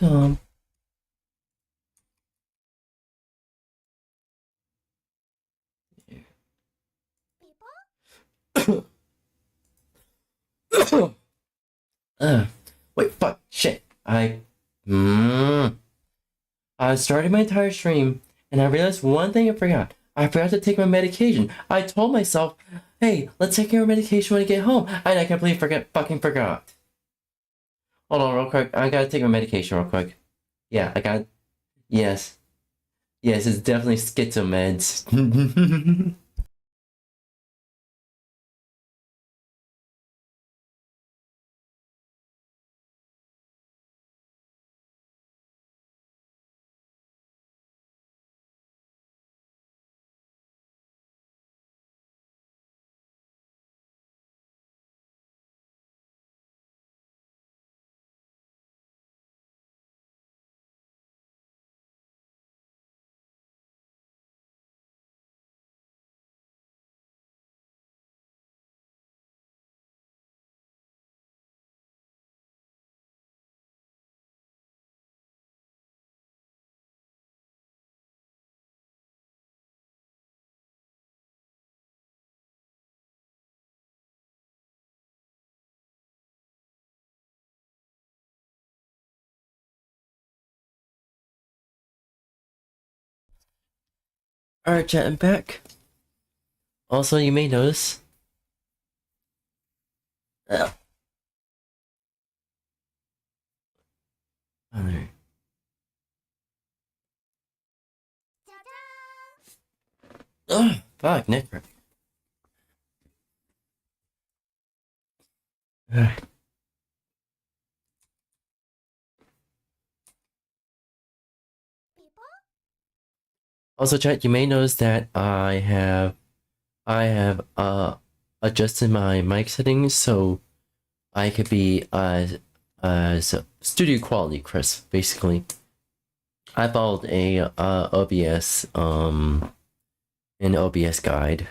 welcome. Wait, fuck, shit. I started my entire stream, and I realized one thing I forgot. I forgot to take my medication. I told myself, hey, let's take your medication when I get home, and I completely fucking forgot. Hold on real quick. I gotta take my medication real quick. Yeah, I got. Yes. Yes, it's definitely schizo meds. Alright, chat, I'm back. Also, you may notice. Oh, there. Oh, fuck, Nick. Also, chat, you may notice that I have adjusted my mic settings so I could be so studio quality crisp, basically. I followed a OBS an OBS guide.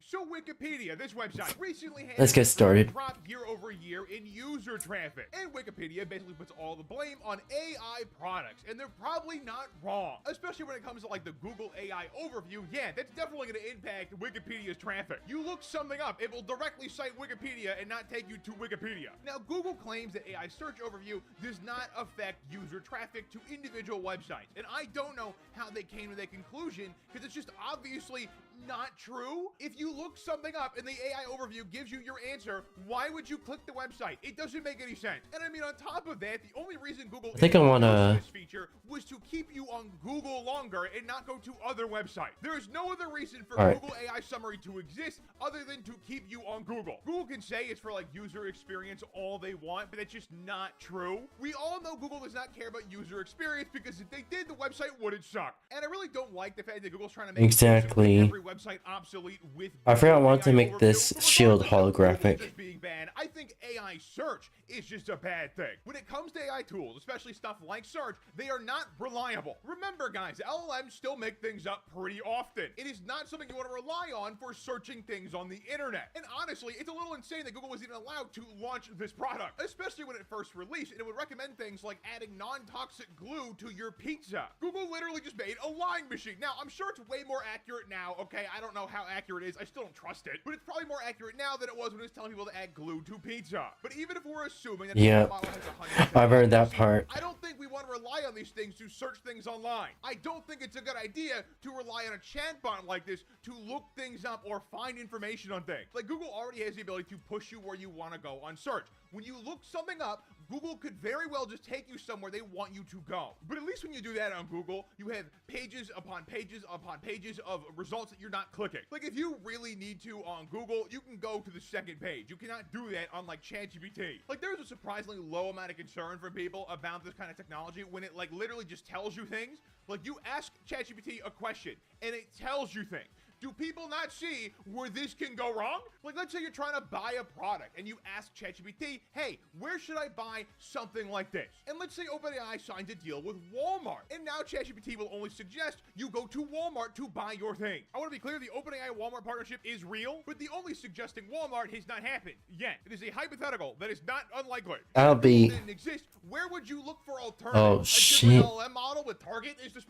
So Wikipedia, this website, recently had Let's get started. drop year over year in user traffic. And Wikipedia basically puts all the blame on AI products, and they're probably not wrong. Especially when it comes to like the Google AI overview, yeah, that's definitely going to impact Wikipedia's traffic. You look something up, it will directly cite Wikipedia and not take you to Wikipedia. Now, Google claims that AI search overview does not affect user traffic to individual websites. And I don't know how they came to that conclusion, because it's just obviously not true. If you look something up and the AI overview gives you your answer, why would you click the website? It doesn't make any sense. And I mean, on top of that, the only reason Google introduced this feature was to keep you on Google longer and not go to other websites. There is no other reason for Google AI summary to exist other than to keep you on Google. Google can say it's for like user experience all they want, but that's just not true. We all know Google does not care about user experience, because if they did, the website wouldn't suck. And I really don't like the fact that Google's trying to make every website obsolete with I forgot I wanted to make this shield holographic. Just being bad. I think AI search is just a bad thing. When it comes to AI tools, especially stuff like search, they are not reliable. Remember, guys, LLMs still make things up pretty often. It is not something you want to rely on for searching things on the internet. And honestly, it's a little insane that Google was even allowed to launch this product, especially when it first released, and it would recommend things like adding non-toxic glue to your pizza. Google literally just made a lying machine. Now, I'm sure it's way more accurate now, okay? I don't know how accurate it is. I still don't trust it, but it's probably more accurate now than it was when it was telling people to add glue to pizza. But even if we're assuming that the model has 100% I've heard that part. I don't think we want to rely on these things to search things online. I don't think it's a good idea to rely on a chatbot like this to look things up or find information on things. Like, Google already has the ability to push you where you want to go on search. When you look something up, Google could very well just take you somewhere they want you to go. But at least when you do that on Google, you have pages upon pages upon pages of results that you're not clicking. Like, if you really need to on Google, you can go to the second page. You cannot do that on like ChatGPT. Like, there's a surprisingly low amount of concern from people about this kind of technology when it like literally just tells you things. Like, you ask ChatGPT a question and it tells you things. Do people not see where this can go wrong? Like, let's say you're trying to buy a product and you ask ChatGPT, hey, where should I buy something like this? And let's say OpenAI signs a deal with Walmart, and now ChatGPT will only suggest you go to Walmart to buy your thing. I want to be clear, the OpenAI Walmart partnership is real, but the only suggesting Walmart has not happened yet. It is a hypothetical that is not unlikely. That'll be... Didn't exist. Where would you look for alternatives? Oh, shit. LLM model with Target is the...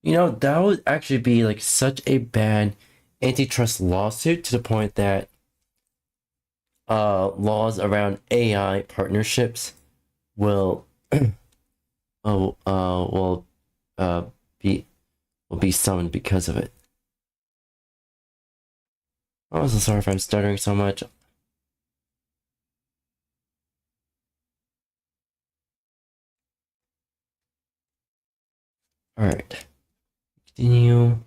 You know, that would actually be like such a bad antitrust lawsuit to the point that laws around AI partnerships will be summoned because of it. I'm so sorry if I'm stuttering so much. Alright. Continue.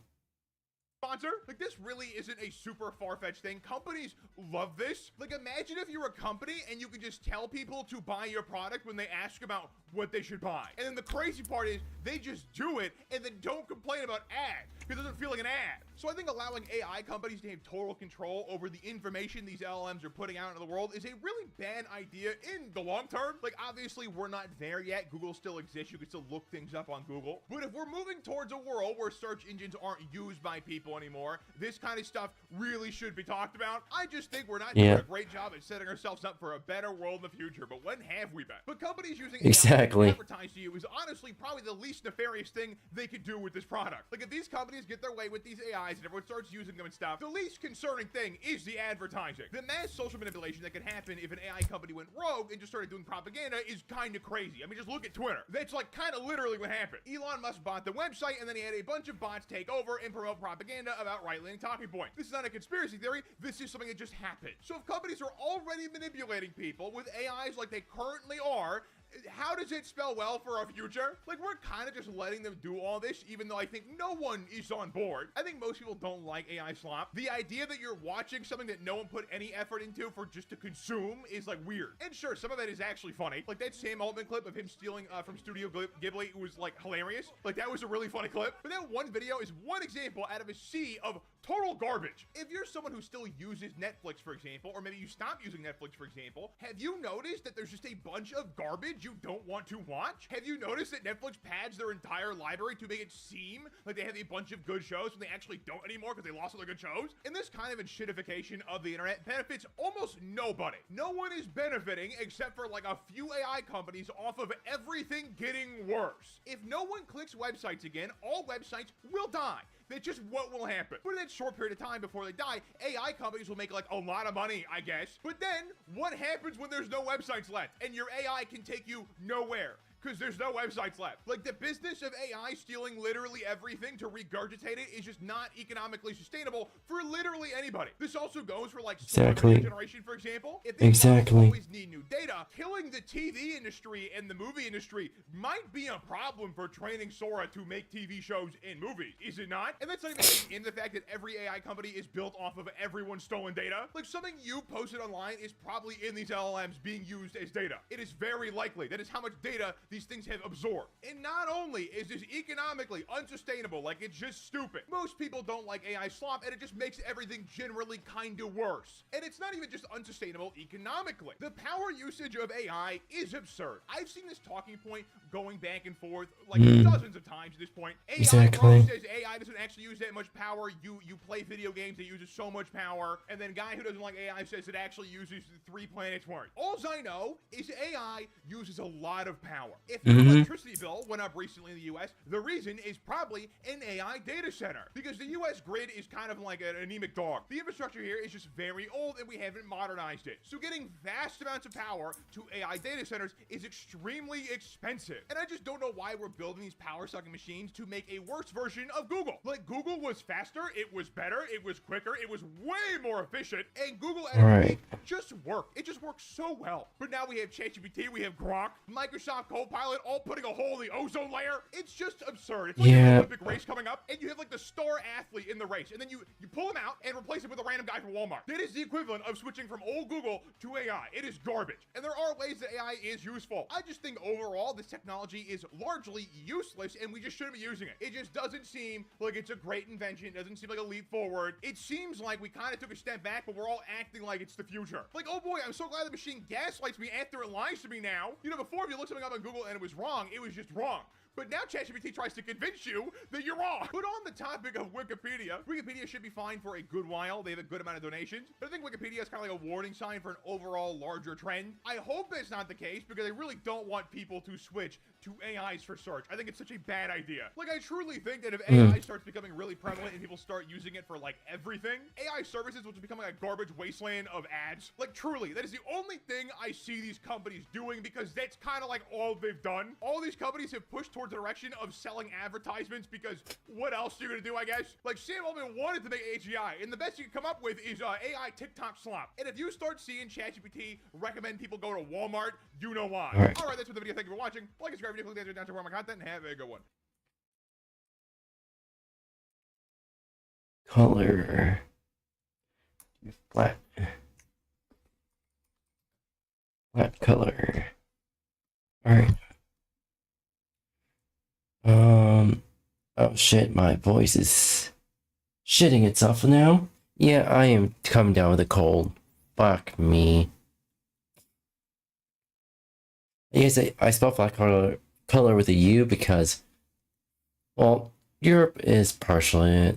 Sponsor? Like, this really isn't a super far-fetched thing. Companies love this. Like, imagine if you're a company and you can just tell people to buy your product when they ask about what they should buy. And then the crazy part is they just do it and then don't complain about ads because it doesn't feel like an ad. So I think allowing AI companies to have total control over the information these LLMs are putting out into the world is a really bad idea in the long term. Like, obviously, we're not there yet. Google still exists. You can still look things up on Google. But if we're moving towards a world where search engines aren't used by people anymore, this kind of stuff really should be talked about. I just think we're not doing a great job at setting ourselves up for a better world in the future. But when have we been? But companies using AI to advertise to you is honestly probably the least nefarious thing they could do with this product. Like, if these companies get their way with these AIs and everyone starts using them and stuff, the least concerning thing is the advertising. The mass social manipulation that could happen if an AI company went rogue and just started doing propaganda is kind of crazy. I mean, just look at Twitter. That's like kind of literally what happened. Elon Musk bought the website and then he had a bunch of bots take over and promote propaganda about right-leaning talking points. This is not a conspiracy theory. This is something that just happened. So if companies are already manipulating people with AIs like they currently are, how does it spell well for our future? Like, we're kind of just letting them do all this, even though I think no one is on board. I think most people don't like AI slop. The idea that you're watching something that no one put any effort into for just to consume is, like, weird. And sure, some of that is actually funny. Like, that Sam Altman clip of him stealing from Studio Ghibli was, like, hilarious. Like, that was a really funny clip. But that one video is one example out of a sea of total garbage. If you're someone who still uses Netflix, for example, or maybe you stop using Netflix, for example, have you noticed that there's just a bunch of garbage you don't want to watch? Have you noticed that Netflix pads their entire library to make it seem like they have a bunch of good shows when they actually don't anymore because they lost all their good shows? And this kind of shitification of the internet benefits almost nobody. No one is benefiting except for like a few AI companies off of everything getting worse. If no one clicks websites again, all websites will die. That's just what will happen. But in that short period of time before they die, AI companies will make like a lot of money, I guess. But then what happens when there's no websites left and your AI can take you nowhere? Because there's no websites left. Like, the business of AI stealing literally everything to regurgitate it is just not economically sustainable for literally anybody. This also goes for like video generation, for example. If these always need new data, killing the TV industry and the movie industry might be a problem for training Sora to make TV shows and movies, is it not? And that's not even in the fact that every AI company is built off of everyone's stolen data. Like, something you posted online is probably in these LLMs being used as data. It is very likely. That is how much data these things have absorbed. And not only is this economically unsustainable, like, it's just stupid. Most people don't like AI slop, and it just makes everything generally kind of worse. And it's not even just unsustainable economically. The power usage of AI is absurd. I've seen this talking point going back and forth like dozens of times at this point. AI says AI doesn't actually use that much power. You play video games that uses so much power, and then guy who doesn't like AI says it actually uses 3 planets worth. All I know is AI uses a lot of power. If the electricity bill went up recently in the US, the reason is probably an AI data center, because the US grid is kind of like an anemic dog. The infrastructure here is just very old and we haven't modernized it. So getting vast amounts of power to AI data centers is extremely expensive. And I just don't know why we're building these power-sucking machines to make a worse version of Google. Like, Google was faster, it was better, it was quicker, it was way more efficient, and Google at just worked. It just works so well. But now we have ChatGPT, we have Grok, Microsoft Copilot, autopilot, all putting a hole in the ozone layer. It's just absurd. It's like an Olympic race coming up, and you have like the star athlete in the race, and then you pull him out and replace him with a random guy from Walmart. That is the equivalent of switching from old Google to AI. It is garbage. And there are ways that AI is useful. I just think overall this technology is largely useless, and we just shouldn't be using it. It just doesn't seem like it's a great invention. It doesn't seem like a leap forward. It seems like we kind of took a step back, but we're all acting like it's the future. Like, oh boy, I'm so glad the machine gaslights me after it lies to me now. You know, before if you looked something up on Google and it was wrong, it was just wrong. But now ChatGPT tries to convince you that you're wrong. But on the topic of Wikipedia should be fine for a good while. They have a good amount of donations. But I think Wikipedia is kind of like a warning sign for an overall larger trend. I hope that's not the case because I really don't want people to switch to AIs for search. I think it's such a bad idea. Like, I truly think that if AI starts becoming really prevalent and people start using it for like everything, AI services will just become like a garbage wasteland of ads. Like, truly, that is the only thing I see these companies doing because that's kind of like all they've done. All these companies have pushed towards the direction of selling advertisements because what else are you gonna do, I guess? Like, Sam Altman wanted to make AGI, and the best you can come up with is AI TikTok slop. And if you start seeing ChatGPT recommend people go to Walmart, you know why. All right, that's for the video. Thank you for watching. Like, subscribe, click the down to my content, and have a good one. Color. Flat color. Alright. Oh shit, my voice is shitting itself now. Yeah, I am coming down with a cold. Fuck me. Yes, I spell flat color with a U because, well, Europe is partially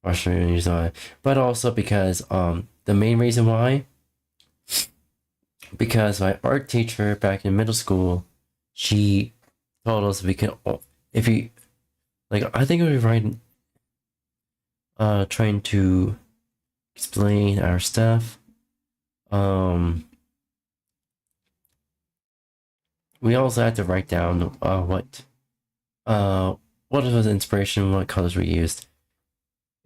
but also because the main reason why, because my art teacher back in middle school, she told us we can, if you like, I think we were writing trying to explain our stuff. We also had to write down what was the inspiration, what colors we used.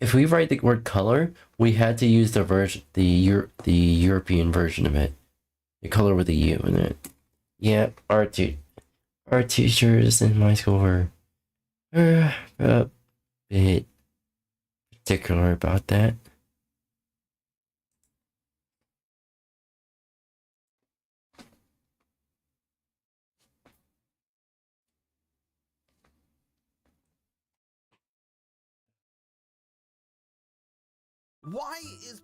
If we write the word color, we had to use the European version of it, the color with a U in it. Yeah, our teachers in my school were a bit particular about that. Why is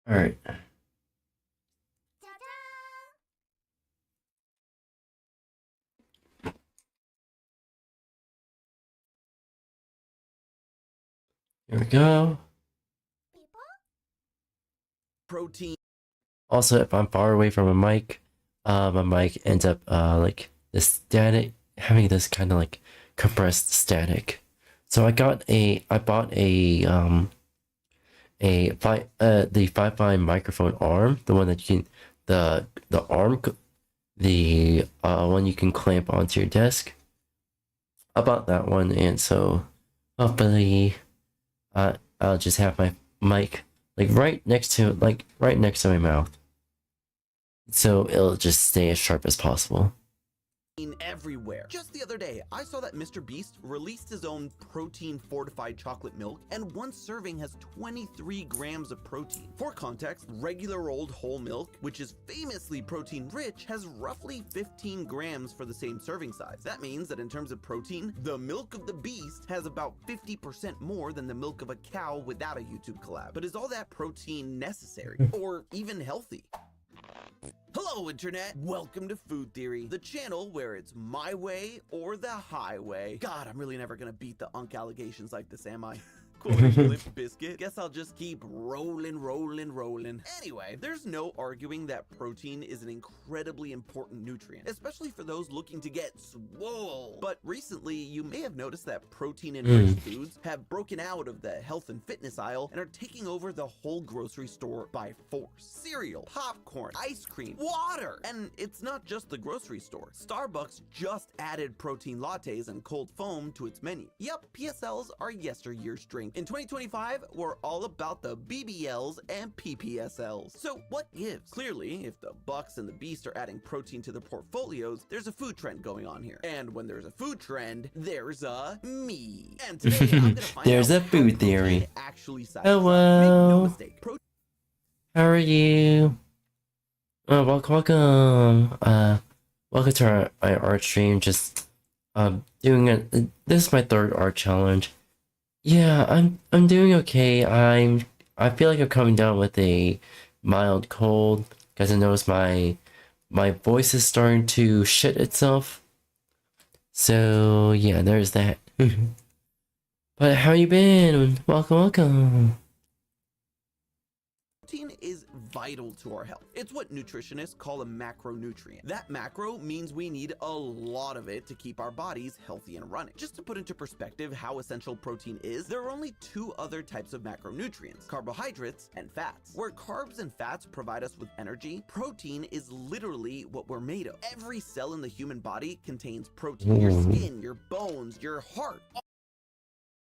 All right. Here we go. protein? Also, if I'm far away from a mic, my mic ends up like this static, having this kind of like compressed static. So I bought the 5-line microphone arm, the one that you can, the one you can clamp onto your desk. I bought that one, and so hopefully I'll just have my mic like right next to my mouth, so it'll just stay as sharp as possible. Everywhere. Just the other day, I saw that Mr. Beast released his own protein fortified chocolate milk, and one serving has 23 grams of protein. For context, regular old whole milk, which is famously protein rich, has roughly 15 grams for the same serving size. That means that in terms of protein, the milk of the beast has about 50% more than the milk of a cow without a YouTube collab. But is all that protein necessary or even healthy? Hello, Internet! Welcome to Food Theory, the channel where it's my way or the highway. God, I'm really never gonna beat the unk allegations like this, am I? Quoting Limp Biscuit. Guess I'll just keep rolling. Anyway, there's no arguing that protein is an incredibly important nutrient, especially for those looking to get swole. But recently, you may have noticed that protein-enriched foods have broken out of the health and fitness aisle and are taking over the whole grocery store by force. Cereal, popcorn, ice cream, water! And it's not just the grocery store. Starbucks just added protein lattes and cold foam to its menu. Yep, PSLs are yesteryear's drink drink. In 2025, we're all about the BBLs and PPSLs. So what gives? Clearly, if the Bucks and the Beast are adding protein to their portfolios, there's a food trend going on here. And when there's a food trend, there's a me. And today, I'm gonna find There's out a food how theory. protein actually sizes up. Hello. Make no mistake, How are you? Welcome. Welcome to our art stream. Just doing a. This is my third art challenge. Yeah, I'm doing okay. I feel like I'm coming down with a mild cold because I noticed my voice is starting to shit itself. So yeah, there's that. But how you been? Welcome. protein is vital to our health. It's what nutritionists call a macronutrient. That macro means we need a lot of it to keep our bodies healthy and running. Just to put into perspective how essential protein is, there are only two other types of macronutrients: carbohydrates and fats. Where carbs and fats provide us with energy, protein is literally what we're made of. Every cell in the human body contains protein. Your skin, your bones, your heart.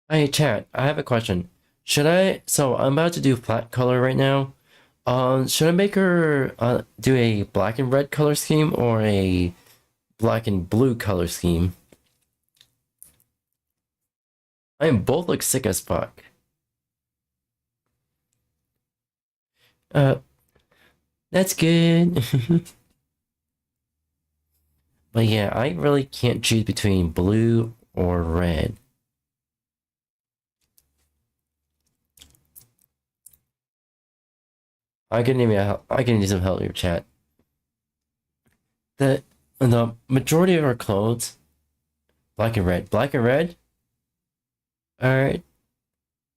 Hey chat, I have a question. So I'm about to do flat color right now. Should I make her do a black and red color scheme or a black and blue color scheme? I am both look sick as fuck. That's good. But yeah, I really can't choose between blue or red. I can need some help in your chat. The majority of our clothes, black and red. Black and red? Alright.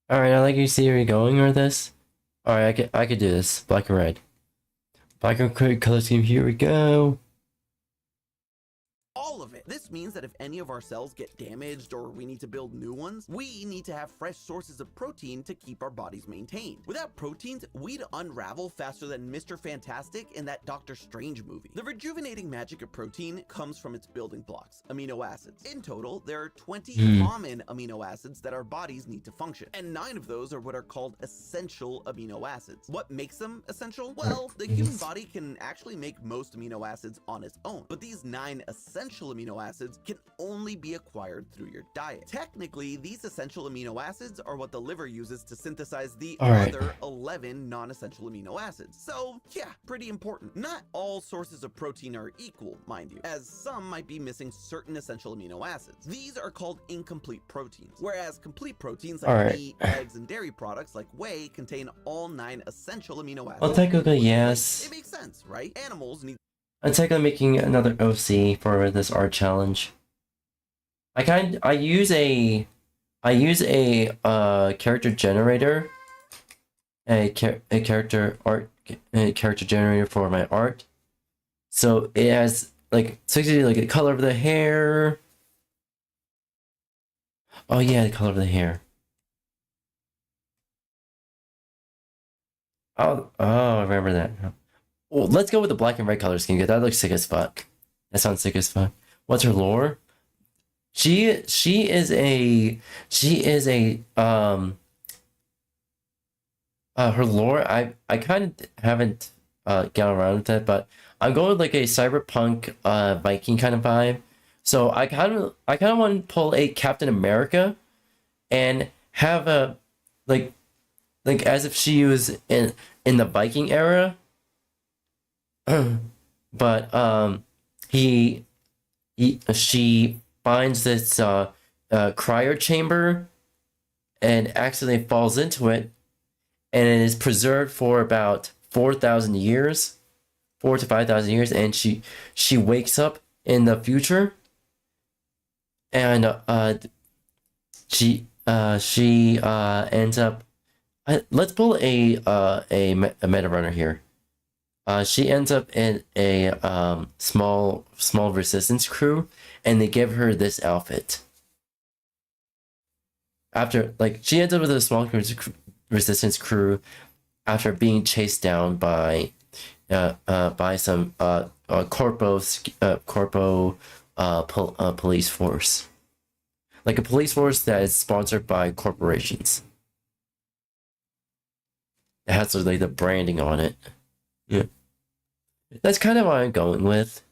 Alright, I like you see where you're going with this. Alright, I could do this. Black and red. Black and red color scheme, here we go. All of it. This means that if any of our cells get damaged or we need to build new ones, we need to have fresh sources of protein to keep our bodies maintained. Without proteins, we'd unravel faster than Mr. Fantastic in that Doctor Strange movie. The rejuvenating magic of protein comes from its building blocks, amino acids. In total, there are 20 common amino acids that our bodies need to function, and 9 of those are what are called essential amino acids. What makes them essential? Well, the human body can actually make most amino acids on its own, but these 9 essential amino acids can only be acquired through your diet. Technically, these essential amino acids are what the liver uses to synthesize the other 11 non-essential amino acids. So yeah, pretty important. Not all sources of protein are equal, mind you, as some might be missing certain essential amino acids. These are called incomplete proteins, whereas complete proteins like meat, eggs, and dairy products like whey contain all 9 essential amino acids. Well, technically, yes. It makes sense, right? Animals need. I'm technically making another OC for this art challenge. I use a character generator, a character generator for my art. So it has basically like the color of the hair. Oh yeah, the color of the hair. Oh, I remember that. Well, let's go with the black and red color scheme because that looks sick as fuck. That sounds sick as fuck. What's her lore? She is a her lore. I kind of haven't gotten around with that, but I'm going with like a cyberpunk Viking kind of vibe. So I kind of want to pull a Captain America and have a like as if she was in the Viking era. But she finds this cryo chamber and accidentally falls into it, and it is preserved for about 4,000 years, 4,000 to 5,000 years, and she wakes up in the future, and she ends up. Let's pull a meta runner here. She ends up in a small resistance crew, and they give her this outfit. After she ends up with a small resistance crew after being chased down by some police force, like a police force that is sponsored by corporations. It has like the branding on it. Yeah. That's kind of what I'm going with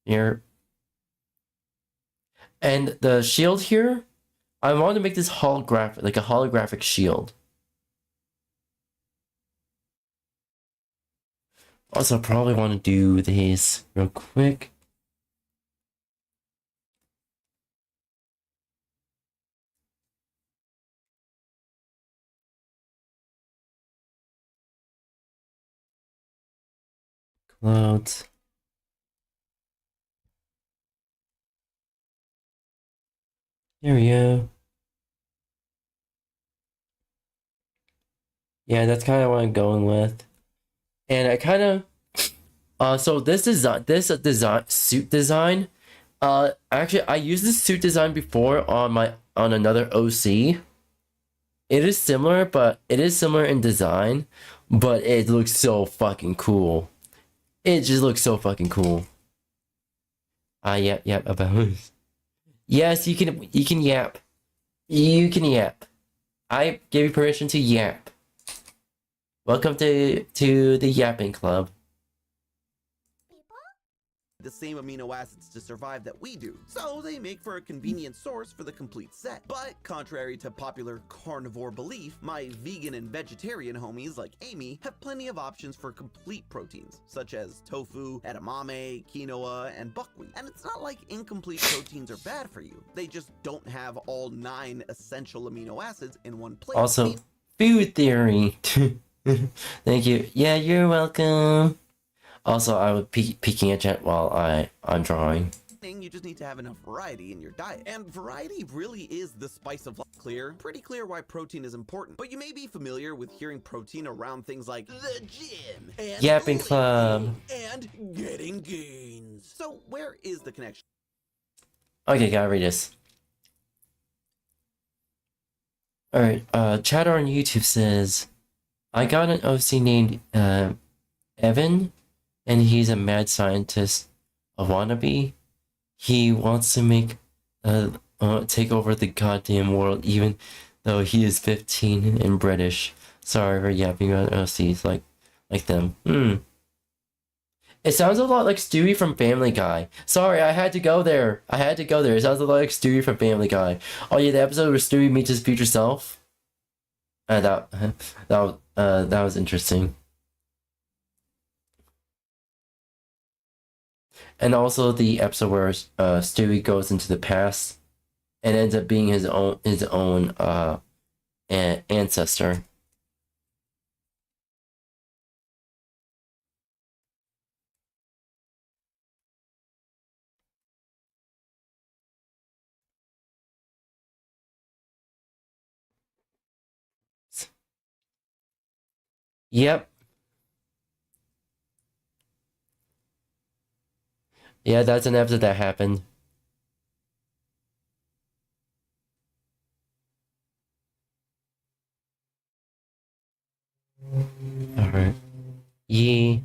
here. And the shield here, I want to make this holographic, like a holographic shield. Also, probably want to do these real quick. Clouds. There we go. Yeah, that's kind of what I'm going with. And I kind of, so this suit design, actually I used this suit design before on another OC. It is similar, but it is similar in design, but it looks so fucking cool. It just looks so fucking cool. Yep, about. Yes, you can yap. You can yap. I give you permission to yap. Welcome to the yapping club. The same amino acids to survive that we do, so they make for a convenient source for the complete set. But contrary to popular carnivore belief, my vegan and vegetarian homies like Amy have plenty of options for complete proteins, such as tofu, edamame, quinoa, and buckwheat. And it's not like incomplete proteins are bad for you, they just don't have all 9 essential amino acids in one place. Also, food theory. Thank you. Yeah, you're welcome. Also, I was peeking at chat while I'm drawing. You just need to have enough variety in your diet. And variety really is the spice of life. Pretty clear why protein is important. But you may be familiar with hearing protein around things like the gym, and Yapping club, and getting gains. So where is the connection? Okay, gotta read this. Alright, chatter on YouTube says, I got an OC named Evan, and he's a mad scientist, a wannabe. He wants to make take over the goddamn world, even though he is 15 and British. Sorry for yapping about OCs like them. It sounds a lot like Stewie from Family Guy. Sorry, I had to go there. It sounds a lot like Stewie from Family Guy. Oh yeah, the episode where Stewie meets his future self. That was interesting. And also the episode where Stewie goes into the past and ends up being his own ancestor. Yep. Yeah, that's an episode that happened. Alright. Yeah.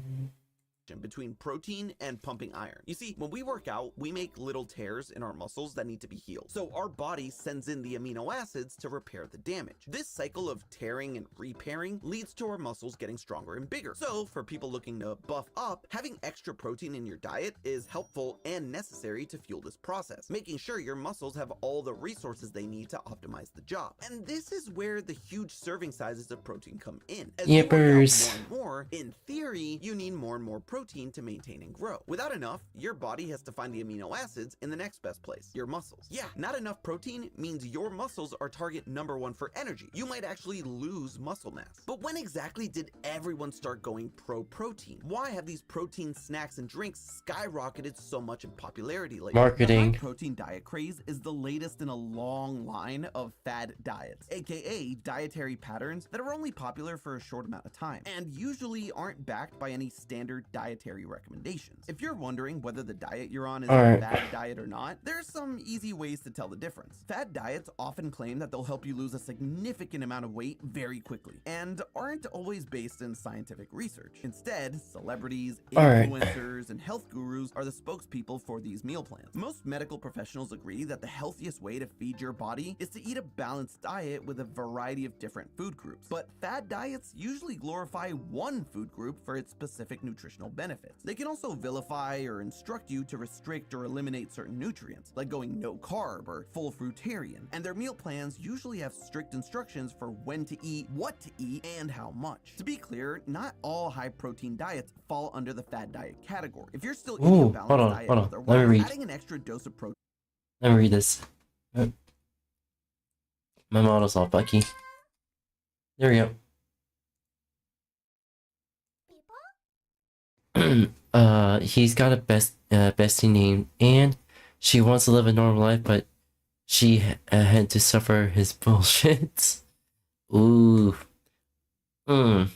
Between protein and pumping iron. You see, when we work out, we make little tears in our muscles that need to be healed. So our body sends in the amino acids to repair the damage. This cycle of tearing and repairing leads to our muscles getting stronger and bigger. So for people looking to buff up, having extra protein in your diet is helpful and necessary to fuel this process, making sure your muscles have all the resources they need to optimize the job. And this is where the huge serving sizes of protein come in. As you work out more and more, in theory, you need more and more protein to maintain and grow. Without enough, your body has to find the amino acids in the next best place, your muscles. Yeah, not enough protein means your muscles are target number 1 for energy. You might actually lose muscle mass. But when exactly did everyone start going pro-protein? Why have these protein snacks and drinks skyrocketed so much in popularity lately? Marketing. The high protein diet craze is the latest in a long line of fad diets, aka dietary patterns that are only popular for a short amount of time, and usually aren't aren't backed by any standard dietary recommendations. If you're wondering whether the diet you're on is Alright. a fad diet or not, there's some easy ways to tell the difference. Fad diets often claim that they'll help you lose a significant amount of weight very quickly, and aren't always based in scientific research. Instead, celebrities, Alright. influencers, and health gurus are the spokespeople for these meal plans. Most medical professionals agree that the healthiest way to feed your body is to eat a balanced diet with a variety of different food groups. But fad diets usually glorify one food group for its specific nutritional benefits. They can also vilify or instruct you to restrict or eliminate certain nutrients, like going no carb or full fruitarian, and their meal plans usually have strict instructions for when to eat, what to eat, and how much. To be clear, not all high protein diets fall under the fad diet category. If you're still eating a Ooh, balanced hold on, diet hold on. otherwise, Let me read. adding an extra dose of protein. Let me read this. My model's all bucky. There we go. He's got a bestie named Anne. She wants to live a normal life, but she had to suffer his bullshit. Ooh. I'm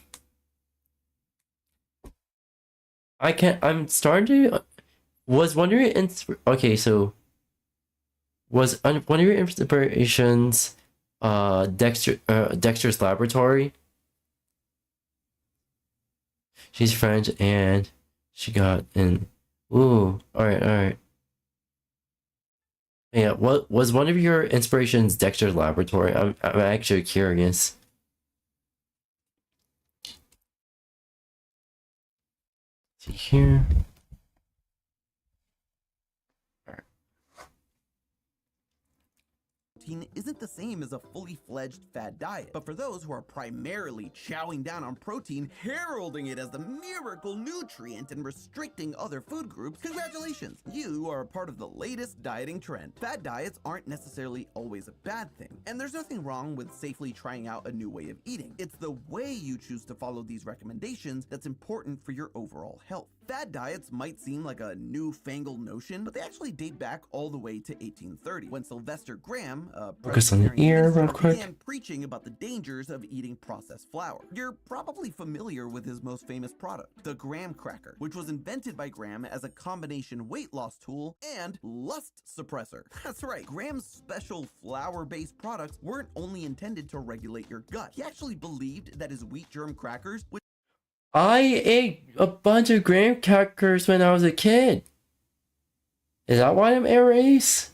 starting to... Was one of your okay, so... Was one of your inspirations Dexter's Laboratory? She's French and she got in. Ooh, alright. Yeah, what was one of your inspirations Dexter's Laboratory? I'm actually curious. See here. Isn't the same as a fully fledged fad diet, but for those who are primarily chowing down on protein, heralding it as the miracle nutrient and restricting other food groups, congratulations! You are a part of the latest dieting trend. Fad diets aren't necessarily always a bad thing, and there's nothing wrong with safely trying out a new way of eating. It's the way you choose to follow these recommendations that's important for your overall health. Fad diets might seem like a newfangled notion, but they actually date back all the way to 1830, when Sylvester Graham, a Focus on the Presbyterian ear minister, real quick. began preaching about the dangers of eating processed flour. You're probably familiar with his most famous product, the graham cracker, which was invented by Graham as a combination weight loss tool and lust suppressor. That's right, Graham's special flour-based products weren't only intended to regulate your gut. He actually believed that his wheat germ crackers would... I ate a bunch of graham crackers when I was a kid. Is that why I'm a race?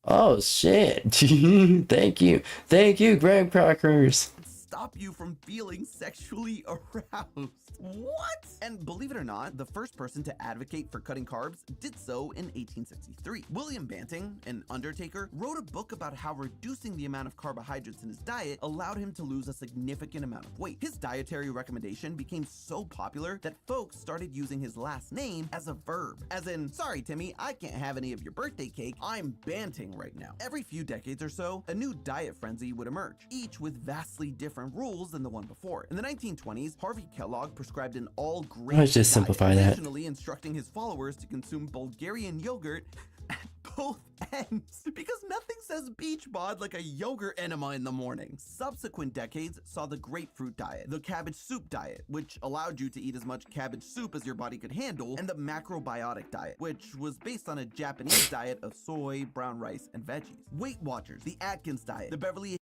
Oh shit. Thank you, graham crackers. stop you from feeling sexually aroused. What? And believe it or not, the first person to advocate for cutting carbs did so in 1863. William Banting, an undertaker, wrote a book about how reducing the amount of carbohydrates in his diet allowed him to lose a significant amount of weight. His dietary recommendation became so popular that folks started using his last name as a verb. As in, sorry Timmy, I can't have any of your birthday cake, I'm Banting right now. Every few decades or so, a new diet frenzy would emerge, each with vastly different rules than the one before. In the 1920s, Harvey Kellogg prescribed an all-grain Let's just simplify that. additionally instructing his followers to consume Bulgarian yogurt at both ends, because nothing says beach bod like a yogurt enema in the morning. Subsequent decades saw the grapefruit diet, the cabbage soup diet, which allowed you to eat as much cabbage soup as your body could handle, and the macrobiotic diet, which was based on a Japanese diet of soy, brown rice, and veggies. Weight Watchers, the Atkins diet, the Beverly...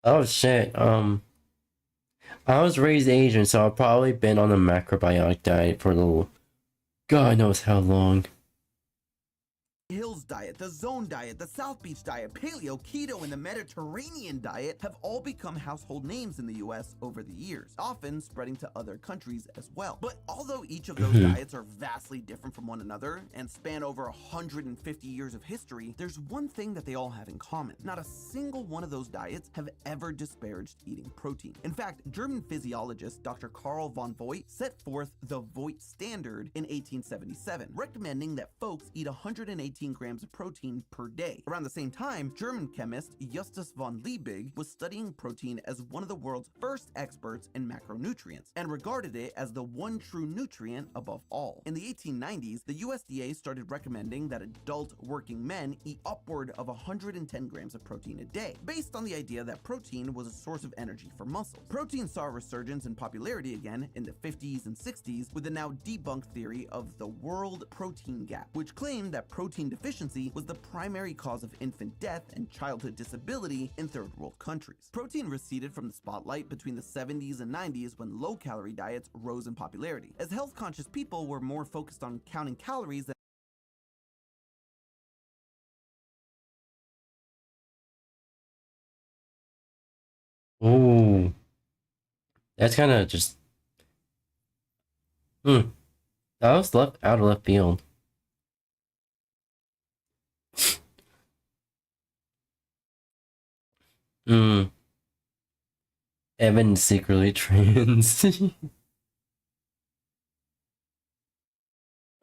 Oh shit, I was raised Asian, so I've probably been on a macrobiotic diet for a little... God knows how long. Hills diet, the Zone diet, the South Beach diet, paleo, keto, and the Mediterranean diet have all become household names in the US over the years, often spreading to other countries as well. But although each of those diets are vastly different from one another and span over 150 years of history, there's one thing that they all have in common. Not a single one of those diets have ever disparaged eating protein. In fact, German physiologist Dr. Karl von Voigt set forth the Voigt standard in 1877, recommending that folks eat 118 grams grams of protein per day. Around the same time, German chemist Justus von Liebig was studying protein as one of the world's first experts in macronutrients and regarded it as the one true nutrient above all. In the 1890s, the USDA started recommending that adult working men eat upward of 110 grams of protein a day, based on the idea that protein was a source of energy for muscles. Protein saw a resurgence in popularity again in the 50s and 60s with the now debunked theory of the world protein gap, which claimed that protein deficiency was the primary cause of infant death and childhood disability in third world countries. Protein receded from the spotlight between the 70s and 90s when low-calorie diets rose in popularity, as health-conscious people were more focused on counting calories than Ooh. That's kind of just... That was left out of left field. Evan secretly trans.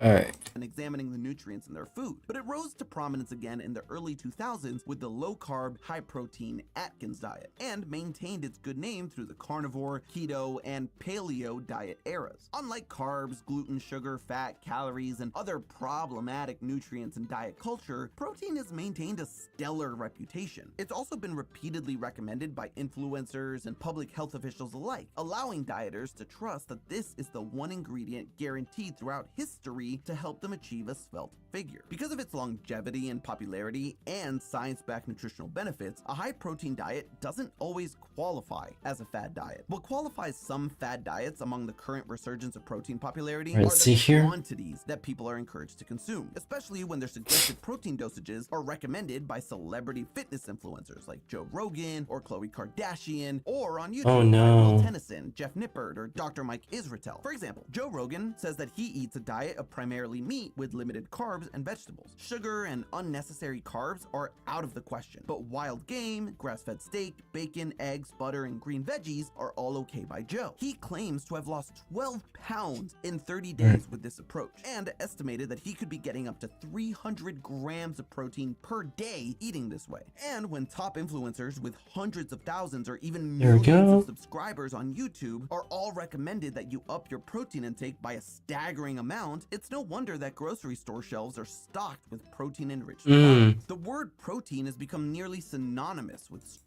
Alright. and examining the nutrients in their food, but it rose to prominence again in the early 2000s with the low-carb, high-protein Atkins diet, and maintained its good name through the carnivore, keto, and paleo diet eras. Unlike carbs, gluten, sugar, fat, calories, and other problematic nutrients in diet culture, protein has maintained a stellar reputation. It's also been repeatedly recommended by influencers and public health officials alike, allowing dieters to trust that this is the one ingredient guaranteed throughout history to help them achieve a svelte figure. Because of its longevity and popularity and science-backed nutritional benefits, a high-protein diet doesn't always qualify as a fad diet. What qualifies some fad diets among the current resurgence of protein popularity are the quantities that people are encouraged to consume, especially when their suggested protein dosages are recommended by celebrity fitness influencers like Joe Rogan or Khloe Kardashian, or on YouTube by Will Tennyson, Jeff Nippert, or Dr. Mike Israetel. For example, Joe Rogan says that he eats a diet of primarily meat with limited carbs and vegetables. Sugar and unnecessary carbs are out of the question, but wild game, grass-fed steak, bacon, eggs, butter, and green veggies are all okay by Joe. He claims to have lost 12 pounds in 30 days with this approach, and estimated that he could be getting up to 300 grams of protein per day eating this way. And when top influencers with hundreds of thousands or even millions of subscribers on YouTube are all recommended that you up your protein intake by a staggering amount, it's no wonder that grocery store shelves are stocked with protein-enriched products. The word protein has become nearly synonymous with...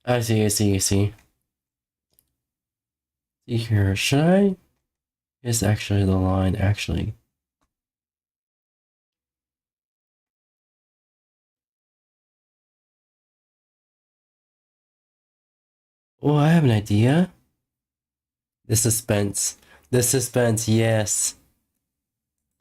I see. See here, should I? It's actually the line, actually. Oh, I have an idea. The suspense, yes.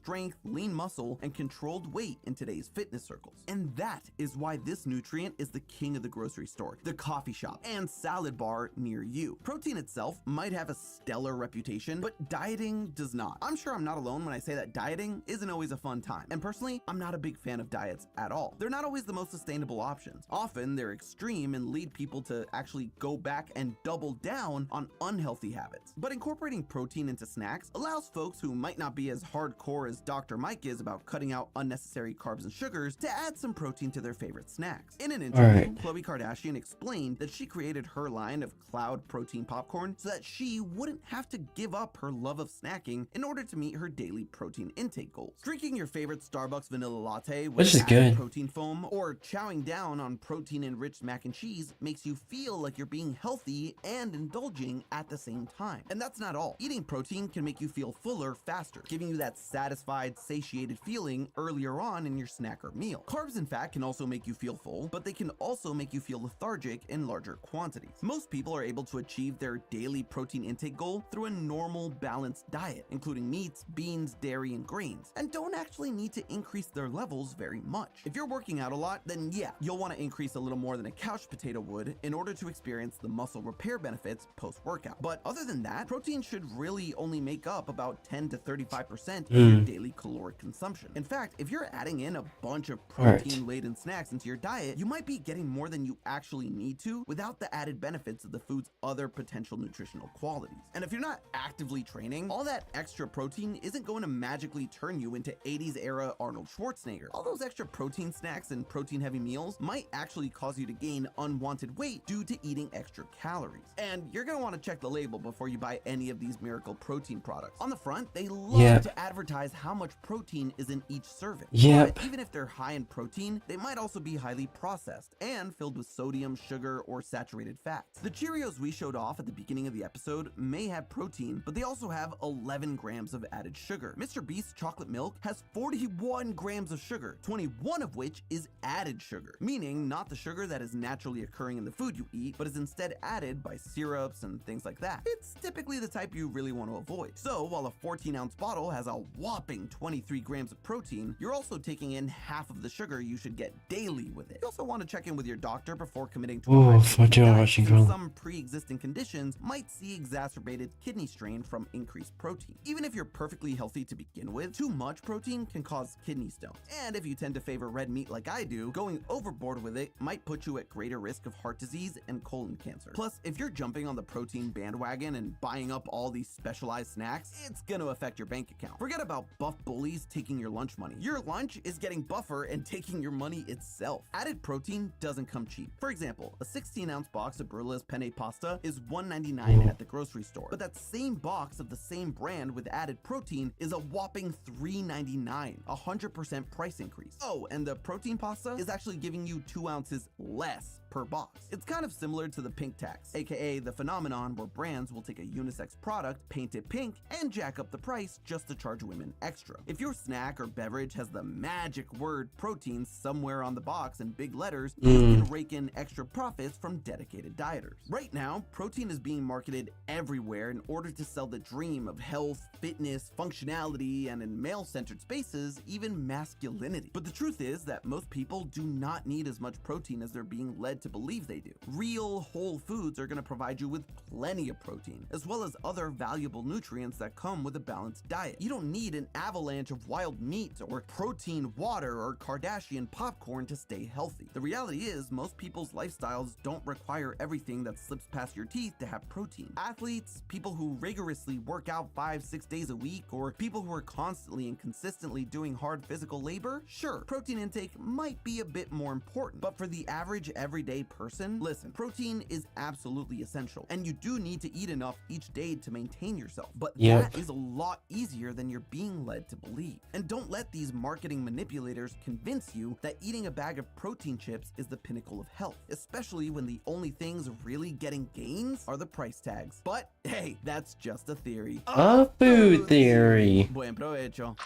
Strength, lean muscle, and controlled weight in today's fitness circles. And that is why this nutrient is the king of the grocery store, the coffee shop, and salad bar near you. Protein itself might have a stellar reputation, but dieting does not. I'm sure I'm not alone when I say that dieting isn't always a fun time. And personally, I'm not a big fan of diets at all. They're not always the most sustainable options. Often, they're extreme and lead people to actually go back and double down on unhealthy habits. But incorporating protein into snacks allows folks who might not be as hardcore as Dr. Mike is about cutting out unnecessary carbs and sugars to add some protein to their favorite snacks. In an interview, Khloe Kardashian explained that she created her line of Cloud protein popcorn so that she wouldn't have to give up her love of snacking in order to meet her daily protein intake goals. Drinking your favorite Starbucks vanilla latte with added protein foam or chowing down on protein-enriched mac and cheese makes you feel like you're being healthy and indulging at the same time. And that's not all. Eating protein can make you feel fuller faster, giving you that satisfied, satiated feeling earlier on in your snack or meal. Carbs and fat can also make you feel full, but they can also make you feel lethargic in larger quantities. Most people are able to achieve their daily protein intake goal through a normal, balanced diet, including meats, beans, dairy, and grains, and don't actually need to increase their levels very much. If you're working out a lot, then yeah, you'll want to increase a little more than a couch potato would in order to experience the muscle repair benefits post-workout. But other than that, protein should really only make up about 10 to 35% of your daily caloric consumption. In fact, if you're adding in a bunch of Alright. protein-laden snacks into your diet, you might be getting more than you actually need to without the added benefits of the food's other potential nutritional qualities. And if you're not actively training, all that extra protein isn't going to magically turn you into 80s era Arnold Schwarzenegger. All those extra protein snacks and protein-heavy meals might actually cause you to gain unwanted weight due to eating extra calories. And you're going to want to check the label before you buy any of these miracle protein products. On the front, they love to advertise how much protein is in each serving. But even if they're high in protein, they might also be highly processed and filled with sodium, sugar, or saturated fats. The Cheerios we showed off at the beginning of the episode may have protein, but they also have 11 grams of added sugar. Mr. Beast's chocolate milk has 41 grams of sugar, 21 of which is added sugar, meaning not the sugar that is naturally occurring in the food you eat, but is instead added by syrups and things like that. It's typically the type you really want to avoid. So while a 14-ounce bottle has a whopping 23 grams of protein, you're also taking in half of the sugar you should get daily with it. You also want to check in with your doctor before committing to a diet, since some pre-existing conditions might see exacerbated kidney strain from increased protein. Even if you're perfectly healthy to begin with, too much protein can cause kidney stones. And if you tend to favor red meat like I do, going overboard with it might put you at greater risk of heart disease and colon cancer. Plus, if you're jumping on the protein bandwagon and buying up all these specialized snacks, it's gonna affect your bank account. Forget about buff bullies taking your lunch money. Your lunch is getting buffer and taking your money itself. Added protein doesn't come cheap. For example, a 16-ounce box of Brilla's penne pasta is $1.99 at the grocery store, but that same box of the same brand with added protein is a whopping $3.99, 100% price increase. Oh, and the protein pasta is actually giving you 2 ounces less per box. It's kind of similar to the pink tax, aka the phenomenon where brands will take a unisex product, paint it pink, and jack up the price just to charge women extra. If your snack or beverage has the magic word protein somewhere on the box in big letters, you can rake in extra profits from dedicated dieters. Right now, protein is being marketed everywhere in order to sell the dream of health, fitness, functionality, and in male-centered spaces, even masculinity. But the truth is that most people do not need as much protein as they're being led to believe they do. Real whole foods are going to provide you with plenty of protein, as well as other valuable nutrients that come with a balanced diet. You don't need an avalanche of wild meat or protein water or Kardashian popcorn to stay healthy. The reality is most people's lifestyles don't require everything that slips past your teeth to have protein. Athletes, people who rigorously work out 5-6 days a week, or people who are constantly and consistently doing hard physical labor, sure, protein intake might be a bit more important. But for the average everyday person, listen, protein is absolutely essential, and you do need to eat enough each day to maintain yourself. But that is a lot easier than you're being led to believe. And don't let these marketing manipulators convince you that eating a bag of protein chips is the pinnacle of health, especially when the only things really getting gains are the price tags. But hey, that's just a theory. A food theory. Buen provecho.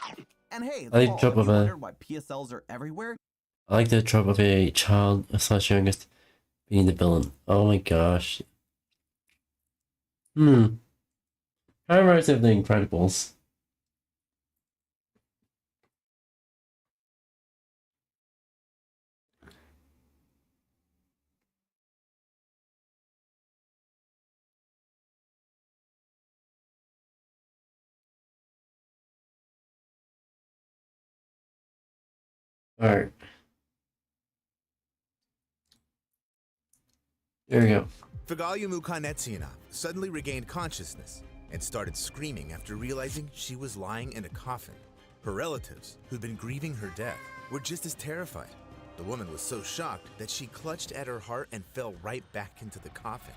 And hey, I like Paul, have you wondered why PSLs are everywhere? I like the trope of a child slash youngest being the villain. Oh my gosh. Kind of reminds me of The Incredibles. Alright. There we go. 𝙂𝙚𝙣𝙚 suddenly regained consciousness and started screaming after realizing she was lying in a coffin. Her relatives, who'd been grieving her death, were just as terrified. The woman was so shocked that she clutched at her heart and fell right back into the coffin.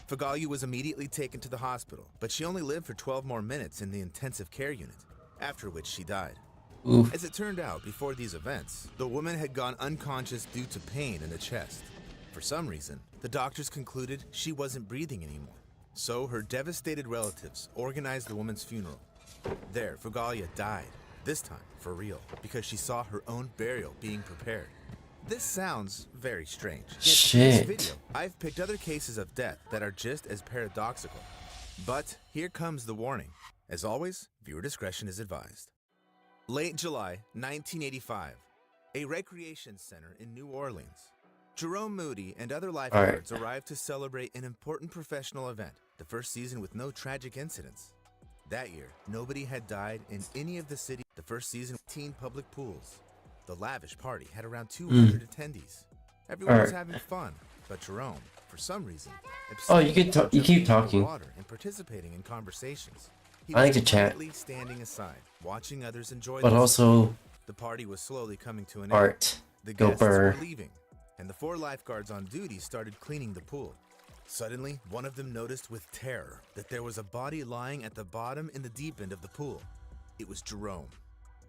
𝙂𝙚 was immediately taken to the hospital, but she only lived for 12 more minutes in the intensive care unit, after which she died. As it turned out, before these events, the woman had gone unconscious due to pain in the chest. For some reason, the doctors concluded she wasn't breathing anymore. So her devastated relatives organized the woman's funeral. There, 𝙂𝙚 died, this time for real, because she saw her own burial being prepared. This sounds very strange. Yet in this video, I've picked other cases of death that are just as paradoxical. But here comes the warning. As always, viewer discretion is advised. Late July 1985, a recreation center in New Orleans. Jerome Moody and other lifeguards arrived to celebrate an important professional event, the first season with no tragic incidents. That year, nobody had died in any of the city. The first season, 18 public pools. The lavish party had around 200 attendees. Everyone was having fun, but Jerome, for some reason, Oh, you keep jumping talking. into the water and participating in conversations. He I like was to chat. quietly standing aside, watching others enjoy But themselves. also The party was slowly coming to an end. art. The Go guests were Burr. leaving, and the 4 lifeguards on duty started cleaning the pool. Suddenly, one of them noticed with terror that there was a body lying at the bottom in the deep end of the pool. It was Jerome.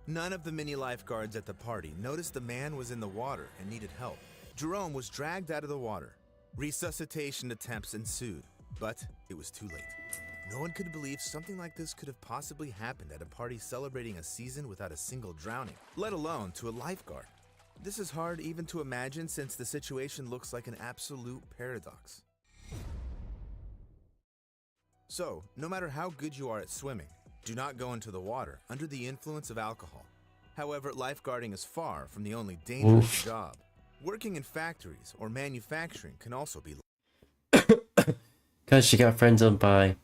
None of the many lifeguards at the party noticed the man was in the water and needed help. Jerome was dragged out of the water. Resuscitation attempts ensued, but it was too late. No one could believe something like this could have possibly happened at a party celebrating a season without a single drowning, let alone to a lifeguard. This is hard even to imagine since the situation looks like an absolute paradox. So, no matter how good you are at swimming, do not go into the water under the influence of alcohol. However, lifeguarding is far from the only dangerous job. Working in factories or manufacturing can also be. Because she got friend zoned by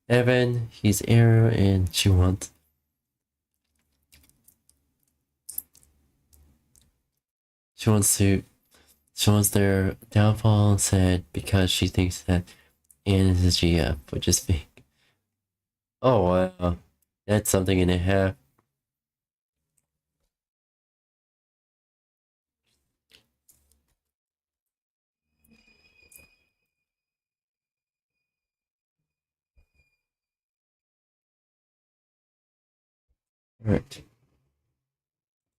Evan, he's Arrow, and she wants their downfall, said, because she thinks that Anne is a GF, which is fake. Oh wow, that's something and a half. Right.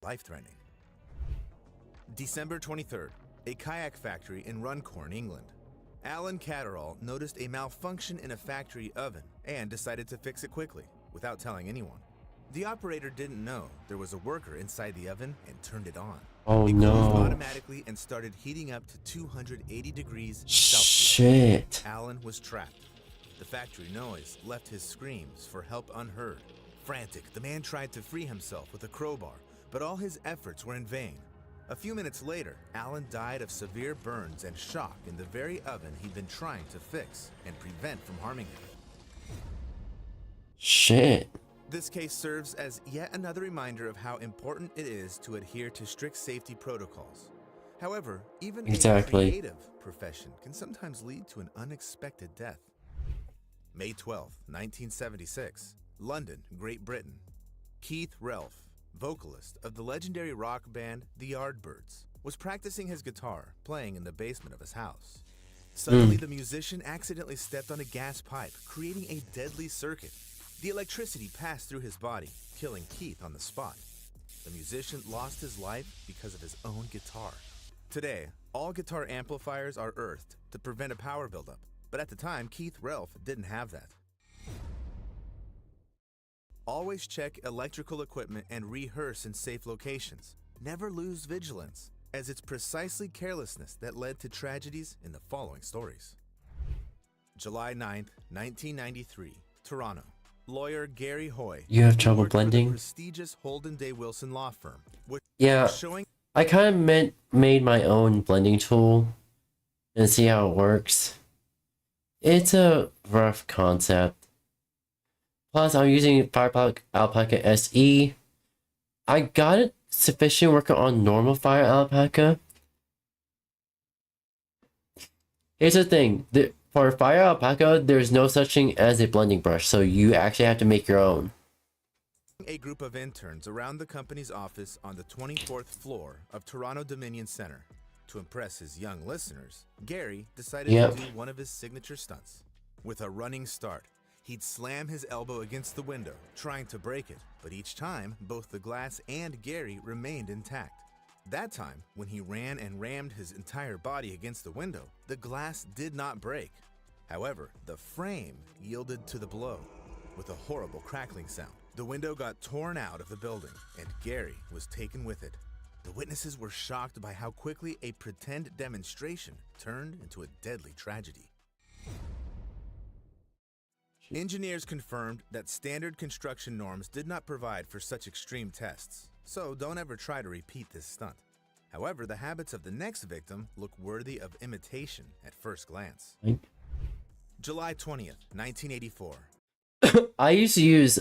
Life-threatening. December 23rd, a kayak factory in Runcorn, England. Alan Catterall noticed a malfunction in a factory oven and decided to fix it quickly, without telling anyone. The operator didn't know there was a worker inside the oven and turned it on. Oh it no. closed automatically and started heating up to 280 degrees Celsius. Shit. Alan was trapped. The factory noise left his screams for help unheard. Frantic, the man tried to free himself with a crowbar, but all his efforts were in vain. A few minutes later, Alan died of severe burns and shock in the very oven he'd been trying to fix and prevent from harming him. Shit. This case serves as yet another reminder of how important it is to adhere to strict safety protocols. However, even a creative profession can sometimes lead to an unexpected death. May 12, 1976, London, Great Britain. Keith Relf, vocalist of the legendary rock band the Yardbirds, was practicing his guitar, playing in the basement of his house. Suddenly, the musician accidentally stepped on a gas pipe, creating a deadly circuit. The electricity passed through his body, killing Keith on the spot. The musician lost his life because of his own guitar. Today, all guitar amplifiers are earthed to prevent a power buildup, but at the time, Keith Relf didn't have that. Always check electrical equipment and rehearse in safe locations. Never lose vigilance, as it's precisely carelessness that led to tragedies in the following stories. July 9th, 1993, Toronto. Lawyer Gary Hoy. You have trouble worked for the blending? prestigious Holden Day Wilson law firm. Yeah, Showing I kind of made my own blending tool and see how it works. It's a rough concept. Plus, I'm using Fire Alpaca SE. I got it sufficient working on normal Fire Alpaca. Here's the thing. For Fire Alpaca, there's no such thing as a blending brush, so you actually have to make your own. a group of interns around the company's office on the 24th floor of Toronto Dominion Center. To impress his young listeners, Gary decided to do one of his signature stunts. With a running start, he'd slam his elbow against the window, trying to break it, but each time, both the glass and Gary remained intact. That time, when he ran and rammed his entire body against the window, the glass did not break. However, the frame yielded to the blow. With a horrible crackling sound, the window got torn out of the building, and Gary was taken with it. The witnesses were shocked by how quickly a pretend demonstration turned into a deadly tragedy. Engineers confirmed that standard construction norms did not provide for such extreme tests, so don't ever try to repeat this stunt. However, the habits of the next victim look worthy of imitation at first glance. July 20th, 1984. I used to use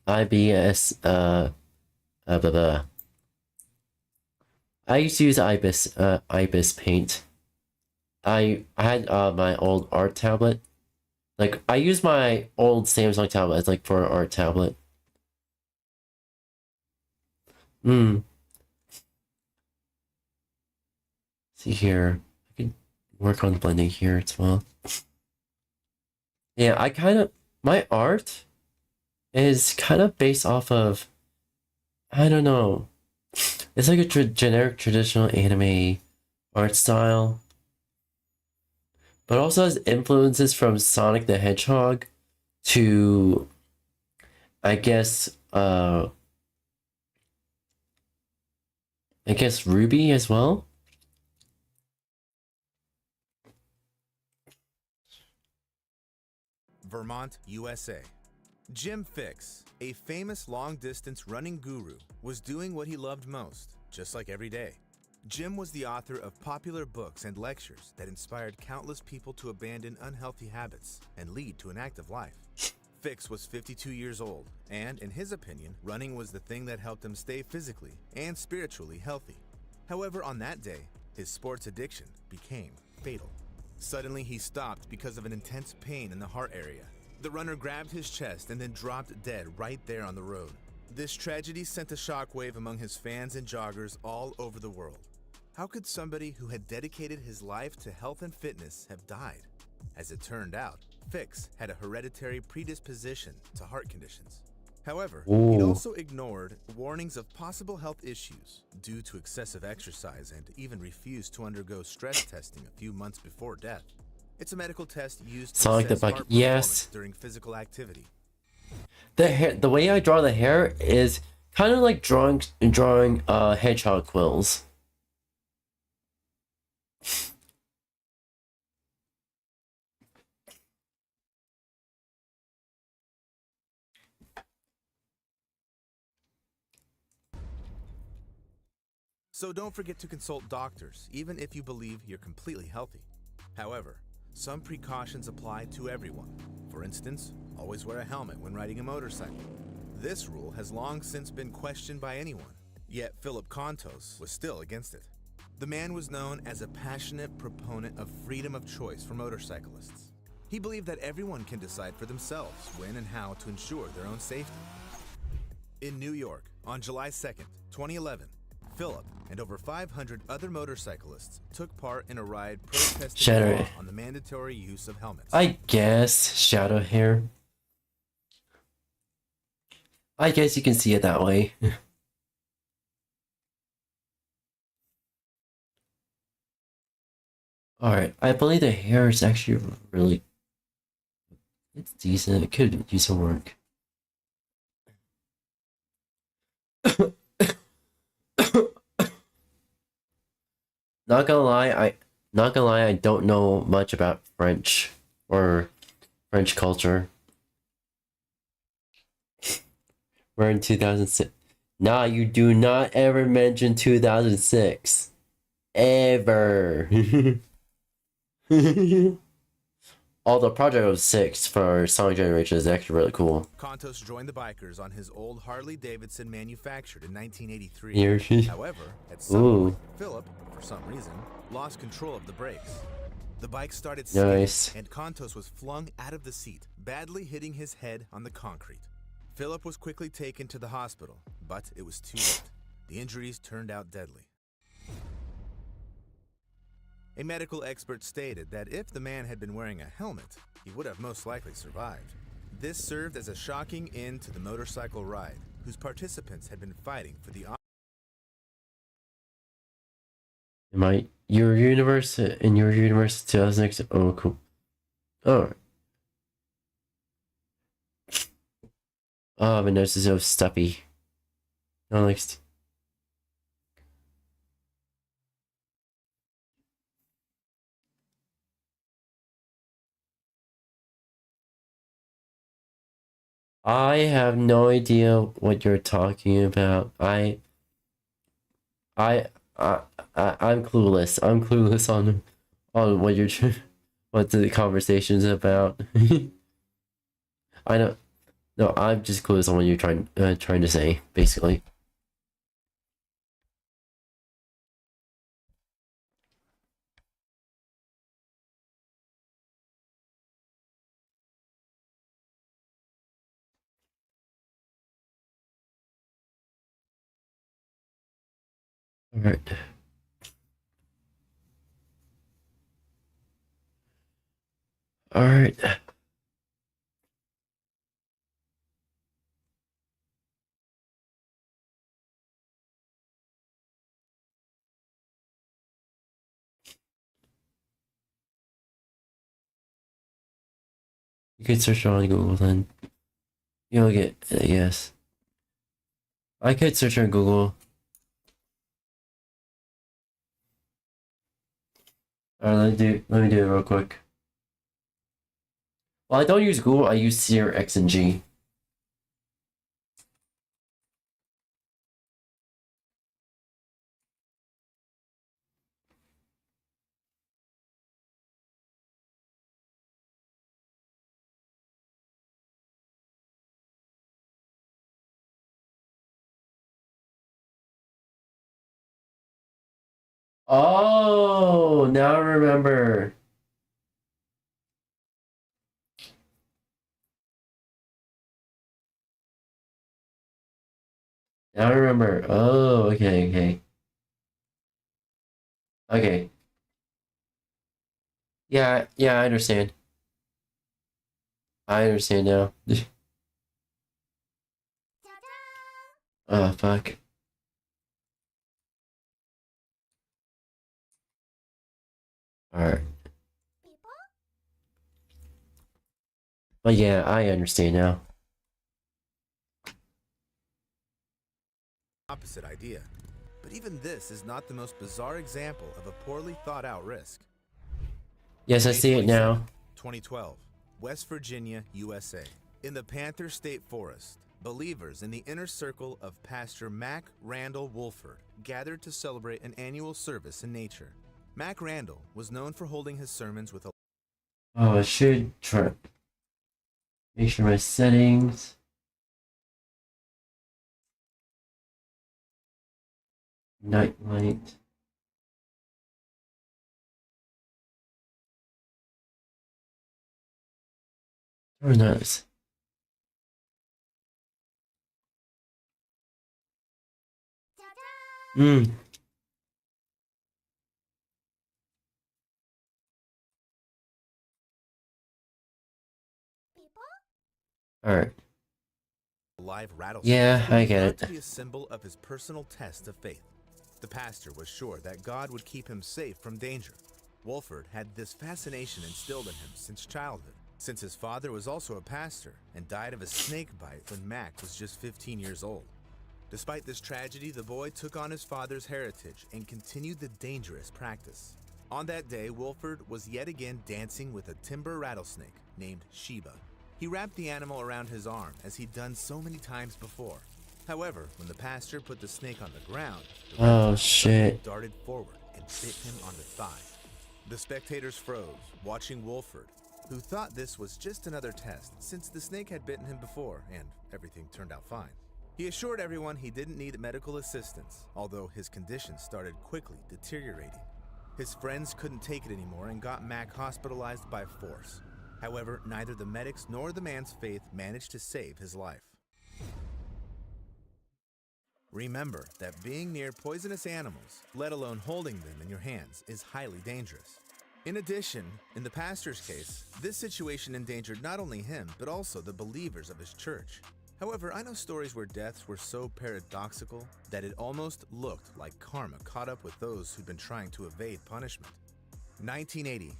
IBS, blah, blah. I used to use IBIS Paint. I had my old art tablet. Like, I use my old Samsung tablet as like for an art tablet. See here, I can work on blending here as well. Yeah, my art is kind of based off of, I don't know. It's like a generic traditional anime art style, but also has influences from Sonic the Hedgehog to, I guess Ruby as well. Vermont, USA. Jim Fixx, a famous long-distance running guru, was doing what he loved most, just like every day. Jim was the author of popular books and lectures that inspired countless people to abandon unhealthy habits and lead to an active life. Fixx was 52 years old, and in his opinion, running was the thing that helped him stay physically and spiritually healthy. However, on that day, his sports addiction became fatal. Suddenly, he stopped because of an intense pain in the heart area. The runner grabbed his chest and then dropped dead right there on the road. This tragedy sent a shockwave among his fans and joggers all over the world. How could somebody who had dedicated his life to health and fitness have died? As it turned out, Fixx had a hereditary predisposition to heart conditions. However, he'd also ignored warnings of possible health issues due to excessive exercise and even refused to undergo stress testing a few months before death. It's a medical test used to assess heart performance during physical activity. The way I draw the hair is kind of like drawing hedgehog quills. So don't forget to consult doctors, even if you believe you're completely healthy. However, some precautions apply to everyone. For instance, always wear a helmet when riding a motorcycle. This rule has long since been questioned by anyone, yet Philip Kontos was still against it. The man was known as a passionate proponent of freedom of choice for motorcyclists. He believed that everyone can decide for themselves when and how to ensure their own safety. In New York, on July 2nd, 2011, Philip and over 500 other motorcyclists took part in a ride protesting the law on the mandatory use of helmets. I guess shadow hair. I guess you can see it that way. Alright, I believe the hair is actually really... It's decent, it could use some work. Not gonna lie, I don't know much about French or French culture. We're in 2006. Nah, you do not ever mention 2006. Ever. Although Project 06 for Sonic Generation is actually really cool. Kontos joined the bikers on his old Harley-Davidson manufactured in 1983. However, at some point, Philip, for some reason, lost control of the brakes. The bike started skidding, and Kontos was flung out of the seat, badly hitting his head on the concrete. Philip was quickly taken to the hospital, but it was too late. The injuries turned out deadly. A medical expert stated that if the man had been wearing a helmet, he would have most likely survived. This served as a shocking end to the motorcycle ride, whose participants had been fighting for the... In your universe 2006. Oh, cool. Oh. Oh, my nose is so stuffy. No, like... I have no idea what you're talking about. I'm clueless. I'm clueless on what the conversation's about. I know No, I'm just clueless on what you're trying to say, basically. All right. All right. You could search on Google then. You'll get, yes. I could search on Google. Alright, let me do it real quick. Well, I don't use Google, I use Seer X and G. Oh, now I remember. Now I remember. Oh, okay, okay. Okay. Yeah, yeah, I understand. I understand now. Oh, fuck. Alright. But yeah, I understand now. Opposite idea. But even this is not the most bizarre example of a poorly thought out risk. Yes, I May see it now. 2012, West Virginia, USA. In the Panther State Forest, believers in the inner circle of Pastor Mac Randall Wolford gathered to celebrate an annual service in nature. Mac Randall was known for holding his sermons with a Oh, I should try. Make sure my settings. Night light. Very nice. Hmm. Alright. live rattlesnake. Yeah, I get thought it. to be a symbol of his personal test of faith. The pastor was sure that God would keep him safe from danger. Wolford had this fascination instilled in him since childhood, since his father was also a pastor and died of a snake bite when Mac was just 15 years old. Despite this tragedy, the boy took on his father's heritage and continued the dangerous practice. On that day, Wolford was yet again dancing with a timber rattlesnake named Sheba. He wrapped the animal around his arm as he'd done so many times before. However, when the pastor put the snake on the ground, the Oh, rattlesnake shit. darted forward and bit him on the thigh. The spectators froze, watching Wolford, who thought this was just another test since the snake had bitten him before and everything turned out fine. He assured everyone he didn't need medical assistance, although his condition started quickly deteriorating. His friends couldn't take it anymore and got Mac hospitalized by force. However, neither the medics nor the man's faith managed to save his life. Remember that being near poisonous animals, let alone holding them in your hands, is highly dangerous. In addition, in the pastor's case, this situation endangered not only him, but also the believers of his church. However, I know stories where deaths were so paradoxical that it almost looked like karma caught up with those who'd been trying to evade punishment. 1980.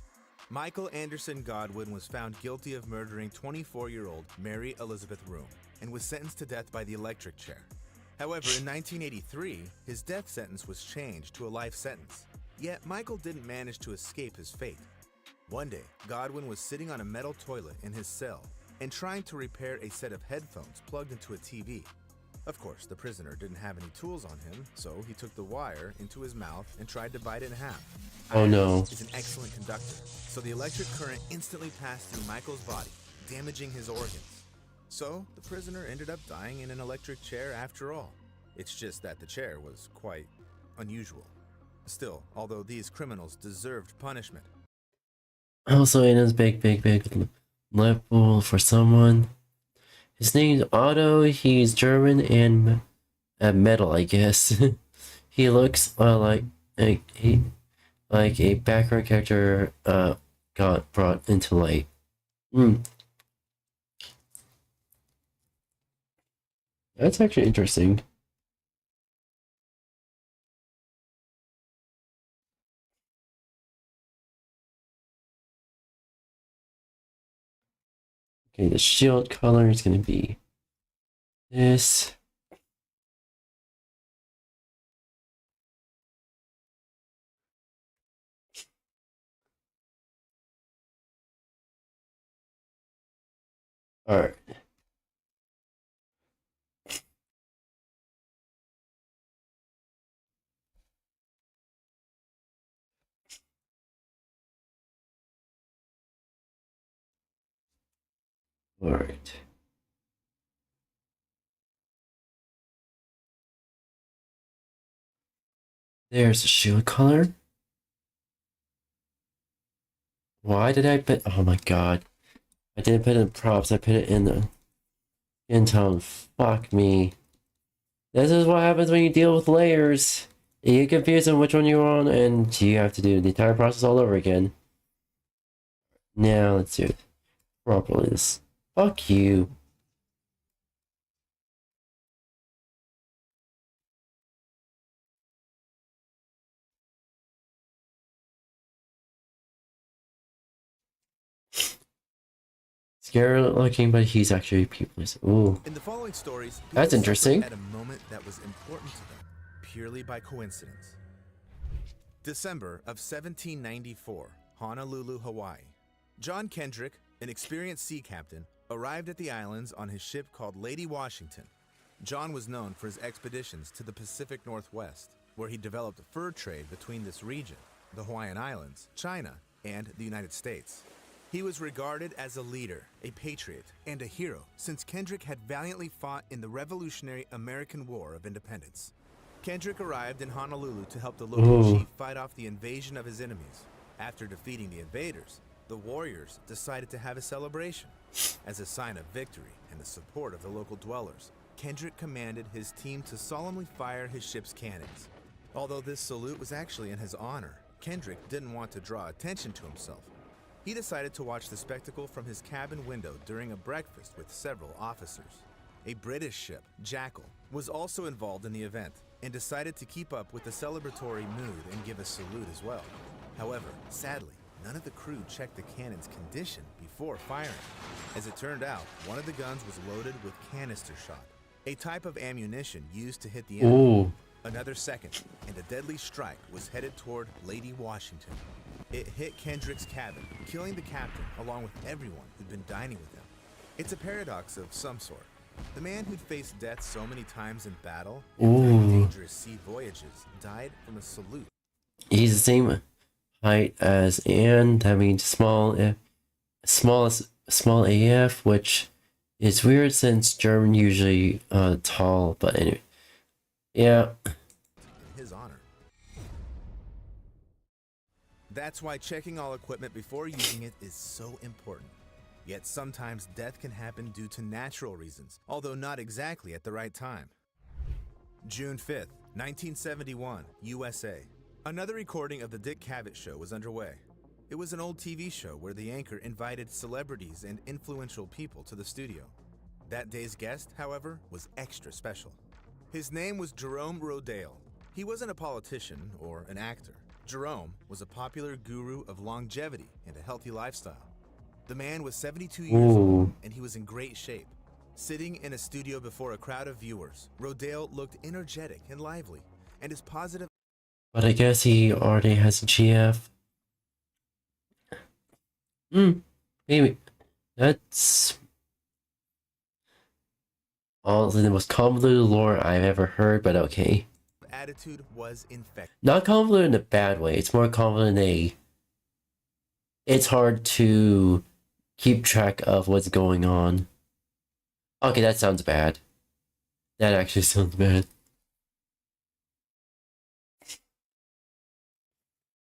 Michael Anderson Godwin was found guilty of murdering 24-year-old Mary Elizabeth Room and was sentenced to death by the electric chair. However, in 1983, his death sentence was changed to a life sentence. Yet, Michael didn't manage to escape his fate. One day, Godwin was sitting on a metal toilet in his cell and trying to repair a set of headphones plugged into a TV. Of course, the prisoner didn't have any tools on him, so he took the wire into his mouth and tried to bite it in half. Oh no. Is an excellent conductor, so the electric current instantly passed through Michael's body, damaging his organs. So, the prisoner ended up dying in an electric chair after all. It's just that the chair was quite unusual. Still, although these criminals deserved punishment. Also, in his big level for someone. His name's Otto. He's German and metal, I guess. He looks like a background character got brought into light. That's actually interesting. Okay, the shield color is going to be this. Alright. Alright. There's the shield color. Why did I put... Oh my god. I didn't put it in props, I put it in the in-tone. Fuck me. This is what happens when you deal with layers. You get confused on which one you're on, and you have to do the entire process all over again. Now, let's do it properly. Fuck you. Scary looking, but he's actually people's. Ooh. In the following stories, That's people interesting. suffered at a moment that was important to them, purely by coincidence. December of 1794, Honolulu, Hawaii. John Kendrick, an experienced sea captain, arrived at the islands on his ship called Lady Washington. John was known for his expeditions to the Pacific Northwest, where he developed a fur trade between this region, the Hawaiian Islands, China, and the United States. He was regarded as a leader, a patriot, and a hero since Kendrick had valiantly fought in the Revolutionary American War of Independence. Kendrick arrived in Honolulu to help the local chief fight off the invasion of his enemies. After defeating the invaders, the warriors decided to have a celebration. As a sign of victory and the support of the local dwellers, Kendrick commanded his team to solemnly fire his ship's cannons. Although this salute was actually in his honor, Kendrick didn't want to draw attention to himself. He decided to watch the spectacle from his cabin window during a breakfast with several officers. A British ship, Jackal, was also involved in the event and decided to keep up with the celebratory mood and give a salute as well. However, sadly, none of the crew checked the cannon's condition before firing. As it turned out, one of the guns was loaded with canister shot, a type of ammunition used to hit the enemy. Ooh. Another second, and a deadly strike was headed toward Lady Washington. It hit Kendrick's cabin, killing the captain along with everyone who'd been dining with him. It's a paradox of some sort. The man who'd faced death so many times in battle and during dangerous sea voyages died from a salute. He's the same height as Anne, having small AF, which is weird since German usually tall, but anyway. Yeah. In his honor. That's why checking all equipment before using it is so important. Yet sometimes death can happen due to natural reasons, although not exactly at the right time. June 5th, 1971, USA. Another recording of the Dick Cavett Show was underway. It was an old TV show where the anchor invited celebrities and influential people to the studio. That day's guest, however, was extra special. His name was Jerome Rodale. He wasn't a politician or an actor. Jerome was a popular guru of longevity and a healthy lifestyle. The man was 72 years old, and he was in great shape. Sitting in a studio before a crowd of viewers, Rodale looked energetic and lively, and his positive... But I guess he already has a GF. Maybe. That's... honestly the most convoluted lore I've ever heard, but okay. attitude was infectious. Not convoluted in a bad way, it's more convoluted in a... it's hard to keep track of what's going on. Okay, that sounds bad. That actually sounds bad.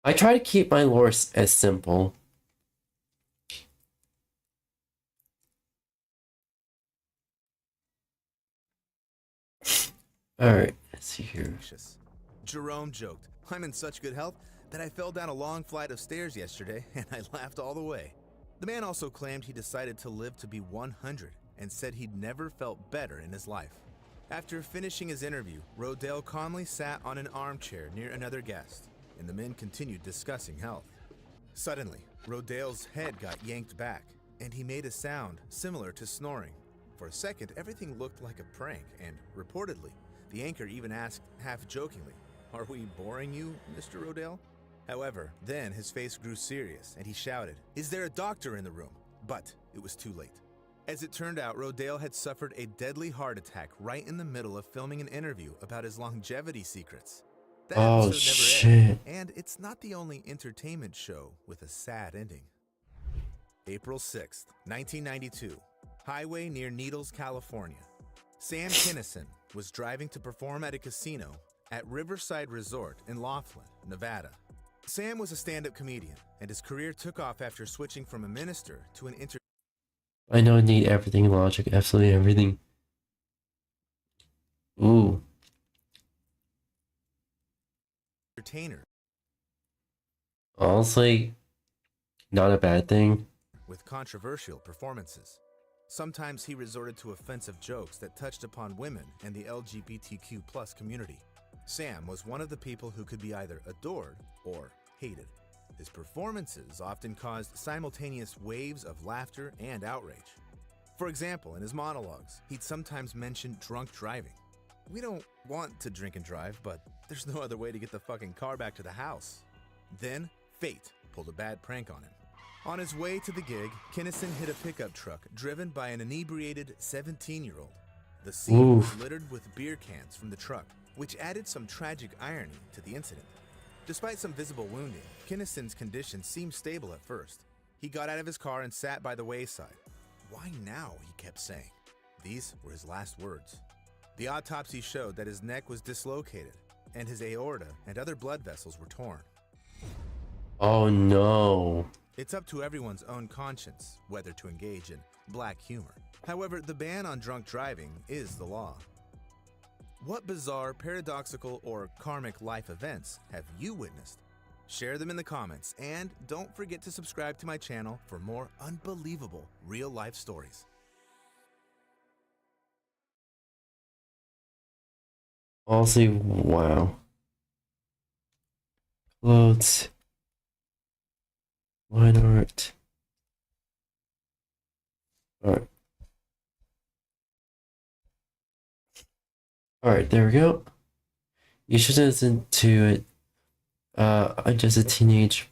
I try to keep my lore as simple. Alright, let's see here. Anxious. Jerome joked, "I'm in such good health that I fell down a long flight of stairs yesterday and I laughed all the way." The man also claimed he decided to live to be 100 and said he'd never felt better in his life. After finishing his interview, Rodale calmly sat on an armchair near another guest, and the men continued discussing health. Suddenly, Rodale's head got yanked back, and he made a sound similar to snoring. For a second, everything looked like a prank, and reportedly, the anchor even asked half-jokingly, "Are we boring you, Mr. Rodale?" However, then his face grew serious, and he shouted, "Is there a doctor in the room?" But it was too late. As it turned out, Rodale had suffered a deadly heart attack right in the middle of filming an interview about his longevity secrets. That Oh, episode never shit. aired, and it's not the only entertainment show with a sad ending. April 6th, 1992. Highway near Needles, California. Sam Kinison was driving to perform at a casino at Riverside Resort in Laughlin, Nevada. Sam was a stand-up comedian, and his career took off after switching from a minister to an I know I need everything logic, absolutely everything. Ooh. entertainer Honestly, not a bad thing. with controversial performances. Sometimes he resorted to offensive jokes that touched upon women and the LGBTQ+ community. Sam was one of the people who could be either adored or hated. His performances often caused simultaneous waves of laughter and outrage. For example, in his monologues, he'd sometimes mention drunk driving. "We don't want to drink and drive, but there's no other way to get the fucking car back to the house." Then, fate pulled a bad prank on him. On his way to the gig, Kinison hit a pickup truck driven by an inebriated 17-year-old. The scene was littered with beer cans from the truck, which added some tragic irony to the incident. Despite some visible wounding, Kinison's condition seemed stable at first. He got out of his car and sat by the wayside. "Why now?" he kept saying. These were his last words. The autopsy showed that his neck was dislocated, and his aorta and other blood vessels were torn. Oh no. It's up to everyone's own conscience whether to engage in black humor. However, the ban on drunk driving is the law. What bizarre, paradoxical, or karmic life events have you witnessed? Share them in the comments, and don't forget to subscribe to my channel for more unbelievable real-life stories. Honestly, wow. Clothes. Wine art. Alright. Alright, there we go. You should listen to it. I'm just a teenage.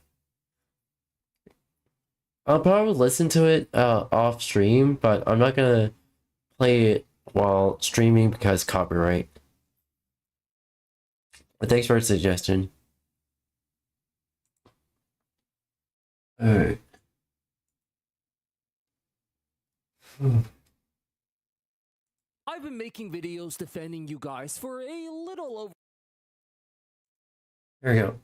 I'll probably listen to it off stream, but I'm not gonna play it while streaming because copyright. But thanks for the suggestion. Alright. I've been making videos defending you guys for a little There we go.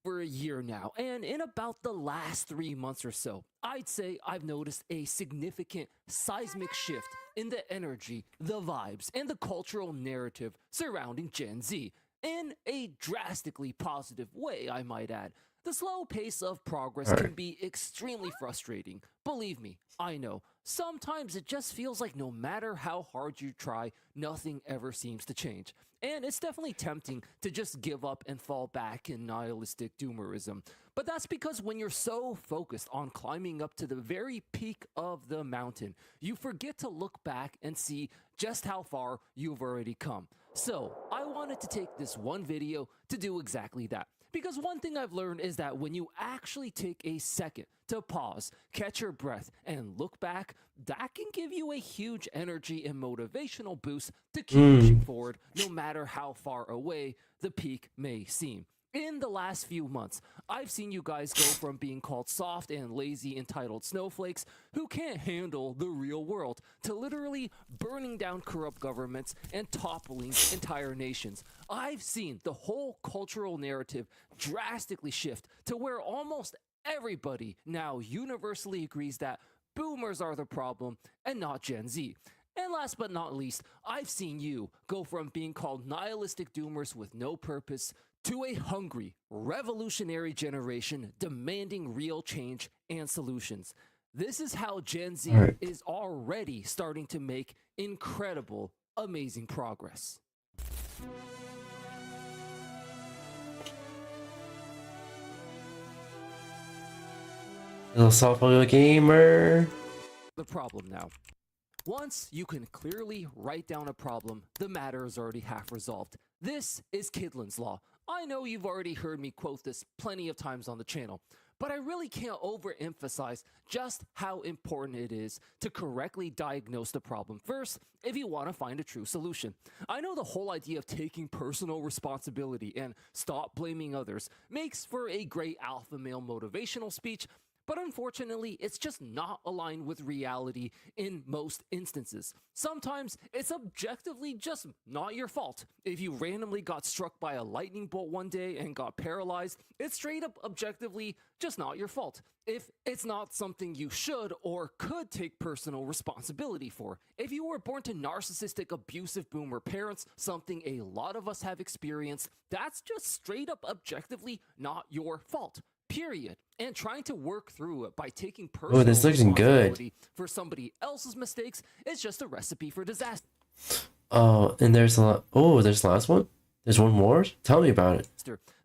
over a year now, and in about the last 3 months or so, I'd say I've noticed a significant seismic shift in the energy, the vibes, and the cultural narrative surrounding Gen Z, in a drastically positive way, I might add. The slow pace of progress can be extremely frustrating. Believe me, I know. Sometimes it just feels like no matter how hard you try, nothing ever seems to change. And it's definitely tempting to just give up and fall back in nihilistic doomerism. But that's because when you're so focused on climbing up to the very peak of the mountain, you forget to look back and see just how far you've already come. So, I wanted to take this one video to do exactly that. Because one thing I've learned is that when you actually take a second to pause, catch your breath, and look back, that can give you a huge energy and motivational boost to keep pushing forward no matter how far away the peak may seem. In the last few months, I've seen you guys go from being called soft and lazy entitled snowflakes who can't handle the real world to literally burning down corrupt governments and toppling entire nations. I've seen the whole cultural narrative drastically shift to where almost everybody now universally agrees that boomers are the problem and not Gen Z. And last but not least, I've seen you go from being called nihilistic doomers with no purpose to a hungry, revolutionary generation demanding real change and solutions. This is how Gen Z Alright. is already starting to make incredible, amazing progress. Philosophical gamer. The problem now. Once you can clearly write down a problem, the matter is already half resolved. This is Kydland's Law. I know you've already heard me quote this plenty of times on the channel, but I really can't overemphasize just how important it is to correctly diagnose the problem first if you want to find a true solution. I know the whole idea of taking personal responsibility and stop blaming others makes for a great alpha male motivational speech, but unfortunately, it's just not aligned with reality in most instances. Sometimes it's objectively just not your fault. If you randomly got struck by a lightning bolt one day and got paralyzed, it's straight up objectively just not your fault. If it's not something you should or could take personal responsibility for. If you were born to narcissistic, abusive boomer parents, something a lot of us have experienced, that's just straight up objectively not your fault. Period. And trying to work through it by taking personal this looks good. responsibility for somebody else's mistakes is just a recipe for disaster. Oh, and there's a lot. Oh, there's the last one? There's one more? Tell me about it.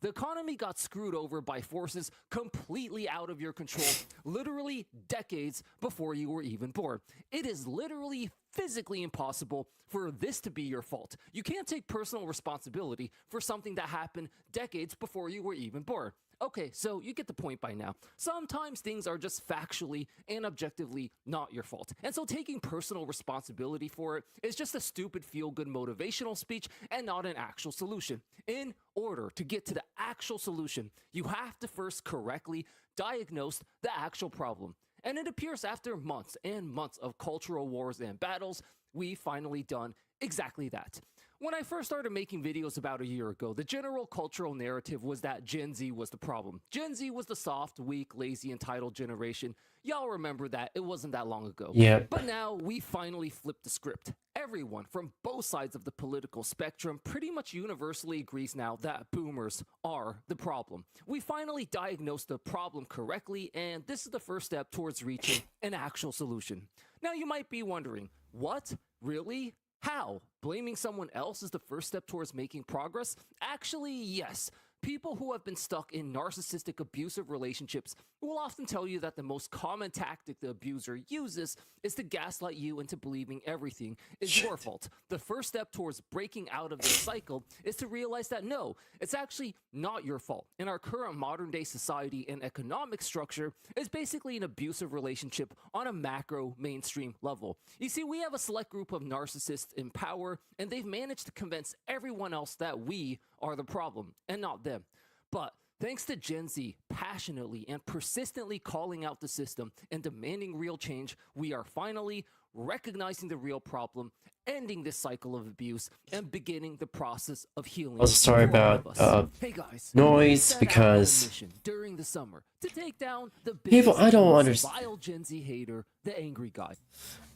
The economy got screwed over by forces completely out of your control, literally decades before you were even born. It is literally physically impossible for this to be your fault. You can't take personal responsibility for something that happened decades before you were even born. Okay, so you get the point by now. Sometimes things are just factually and objectively not your fault. And so taking personal responsibility for it is just a stupid feel-good motivational speech and not an actual solution. In order to get to the actual solution, you have to first correctly diagnose the actual problem. And it appears after months and months of cultural wars and battles, we've finally done exactly that. When I first started making videos about a year ago, the general cultural narrative was that Gen Z was the problem. Gen Z was the soft, weak, lazy, entitled generation. Y'all remember that. It wasn't that long ago. Yep. But now we finally flipped the script. Everyone from both sides of the political spectrum pretty much universally agrees now that boomers are the problem. We finally diagnosed the problem correctly, and this is the first step towards reaching an actual solution. Now you might be wondering, what? Really? How? Blaming someone else is the first step towards making progress? Actually, yes. People who have been stuck in narcissistic, abusive relationships will often tell you that the most common tactic the abuser uses is to gaslight you into believing everything is your fault. The first step towards breaking out of this cycle is to realize that no, it's actually not your fault. In our current modern day society and economic structure is basically an abusive relationship on a macro mainstream level. You see, we have a select group of narcissists in power, and they've managed to convince everyone else that we are the problem and not them. But thanks to Gen Z passionately and persistently calling out the system and demanding real change, we are finally recognizing the real problem, ending this cycle of abuse, and beginning the process of healing. Also, sorry for all of about us. Hey guys, noise, set out on a because mission during the summer to take down the people, biggest I don't and most understand. vile Gen Z hater, the angry guy.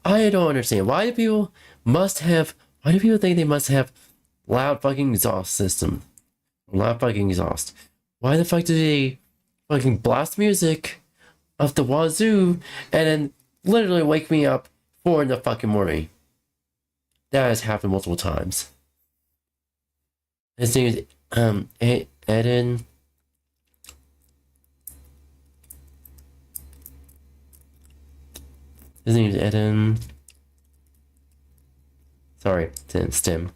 I don't understand. Why do people think they must have loud fucking exhaust system? Loud fucking exhaust. Why the fuck do they fucking blast music of the wazoo and then literally wake me up 4 in the fucking morning? That has happened multiple times. His name is Eden. His name is Eden. Sorry, it's in STEM.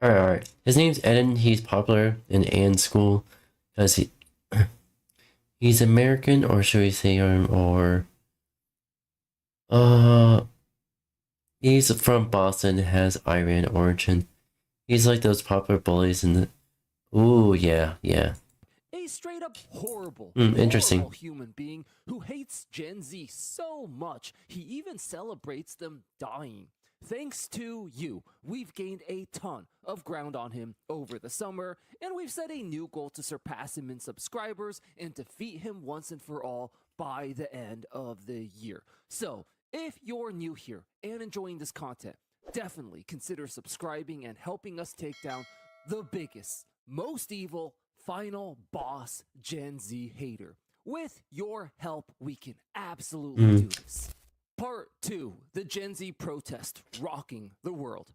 Alright. His name's Eden. He's popular in Anne's school because He's American, or should we say, uh, he's from Boston, has Iran origin. He's like those popular bullies in the. Ooh, yeah. A straight up horrible, Interesting. horrible human being who hates Gen Z so much he even celebrates them dying. Thanks to you, we've gained a ton of ground on him over the summer, and we've set a new goal to surpass him in subscribers and defeat him once and for all by the end of the year. So, if you're new here and enjoying this content, definitely consider subscribing and helping us take down the biggest, most evil, final boss Gen Z hater. With your help, we can absolutely do this. Part 2, the Gen Z protest rocking the world.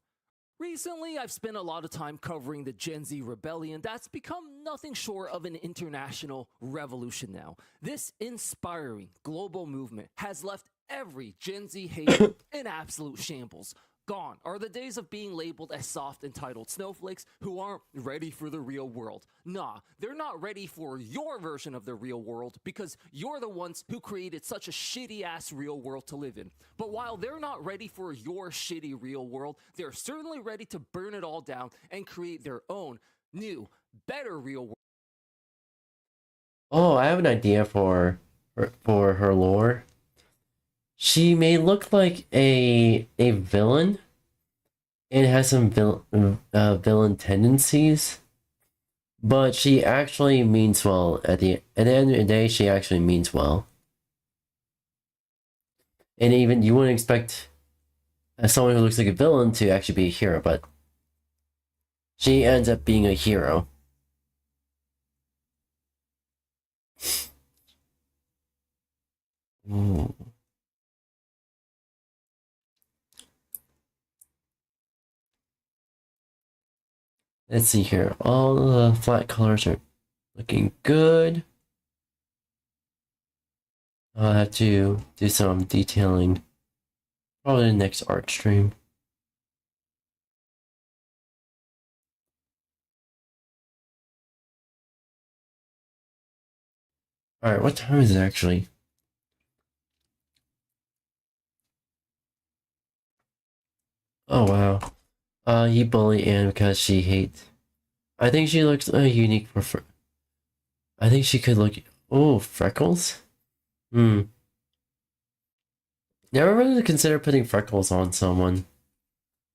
Recently, I've spent a lot of time covering the Gen Z rebellion that's become nothing short of an international revolution now. This inspiring global movement has left every Gen Z hater in absolute shambles. Gone are the days of being labeled as soft, entitled snowflakes who aren't ready for the real world. Nah, they're not ready for your version of the real world because you're the ones who created such a shitty-ass real world to live in. But while they're not ready for your shitty real world, they're certainly ready to burn it all down and create their own new, better real world. Oh, I have an idea for her lore. She may look like a villain and has some villain tendencies, but she actually means well. At the end of the day, she actually means well. And even you wouldn't expect someone who looks like a villain to actually be a hero, but she ends up being a hero. Ooh. Let's see here. All the flat colors are looking good. I'll have to do some detailing probably in the next art stream. Alright, what time is it actually? Oh wow. You bully Anne because she hates. I think she looks unique for. I think she could look. Oh, freckles? Never really consider putting freckles on someone.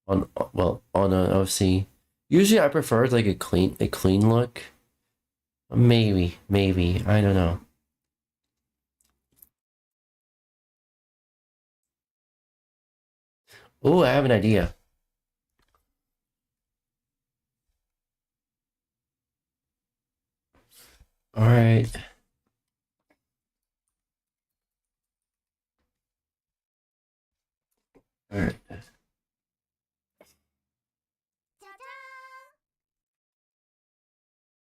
On an OC. Usually I prefer like a clean look. Maybe. I don't know. Oh, I have an idea. Alright. Alright.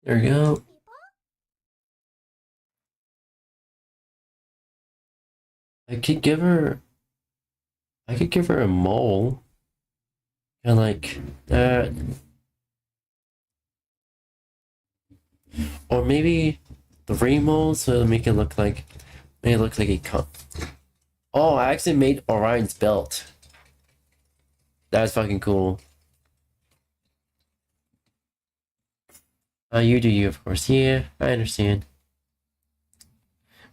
There we go. I could give her a mole. And like that. Or maybe 3 moles so make it look like a cup. Oh, I actually made Orion's belt. That's fucking cool. You do you, of course. Yeah, I understand.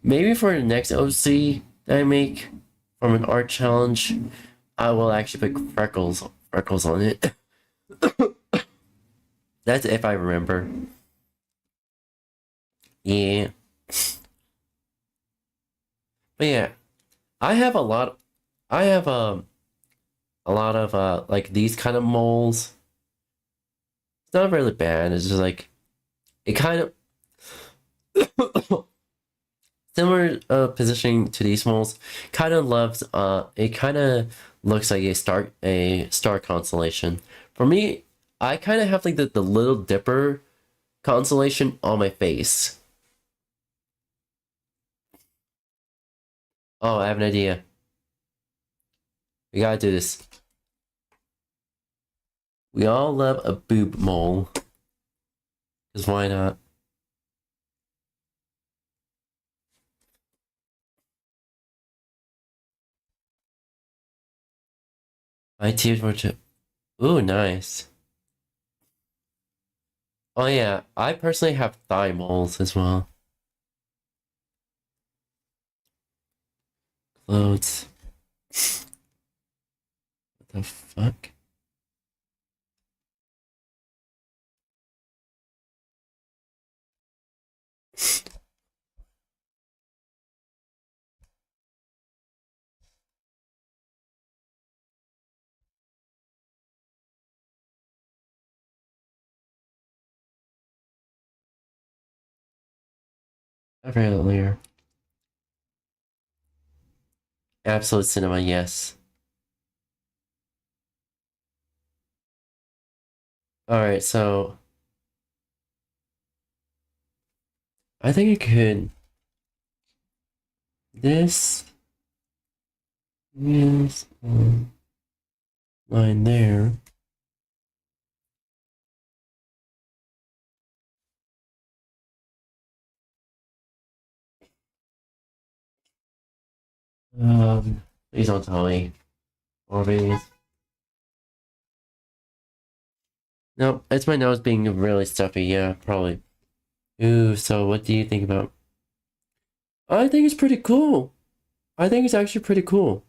Maybe for the next OC that I make from an art challenge, I will actually put freckles on it. That's if I remember. Yeah. But yeah, I have a lot of like these kind of moles. It's not really bad. It's just like it kind of similar positioning to these moles. Kind of loves it kind of looks like a star constellation. For me, I kind of have like the Little Dipper constellation on my face. Oh, I have an idea. We gotta do this. We all love a boob mole. Because why not? My tears were too. Ooh, nice. Oh yeah, I personally have thigh moles as well. Clothes. What the fuck? I read it earlier. Absolute cinema, yes. Alright, so I think it could. This is line there. Please don't tell me. Orbeez. Nope, it's my nose being really stuffy, yeah, probably. Ooh, so what do you think about? I think it's pretty cool. I think it's actually pretty cool.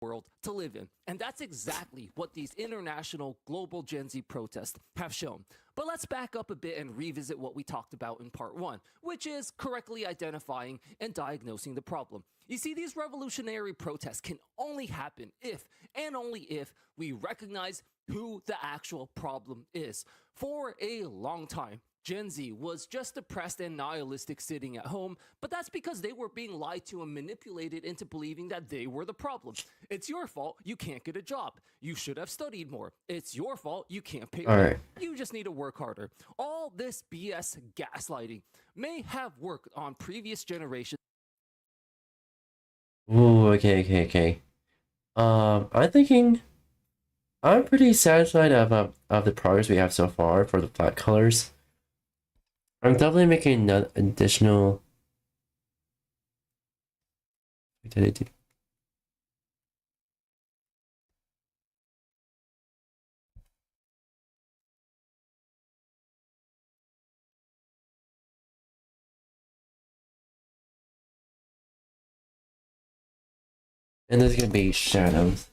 World to live in. And that's exactly what these international global Gen Z protests have shown. But let's back up a bit and revisit what we talked about in part one, which is correctly identifying and diagnosing the problem. You see, these revolutionary protests can only happen if, and only if, we recognize who the actual problem is. For a long time, Gen Z was just depressed and nihilistic sitting at home, but that's because they were being lied to and manipulated into believing that they were the problem. It's your fault you can't get a job. You should have studied more. It's your fault you can't pay rent. Alright. You just need to work harder. All this BS gaslighting may have worked on previous generations. Ooh, okay. I'm thinking I'm pretty satisfied of the progress we have so far for the flat colors. I'm definitely making an additional. What did I do? And there's gonna be shadows.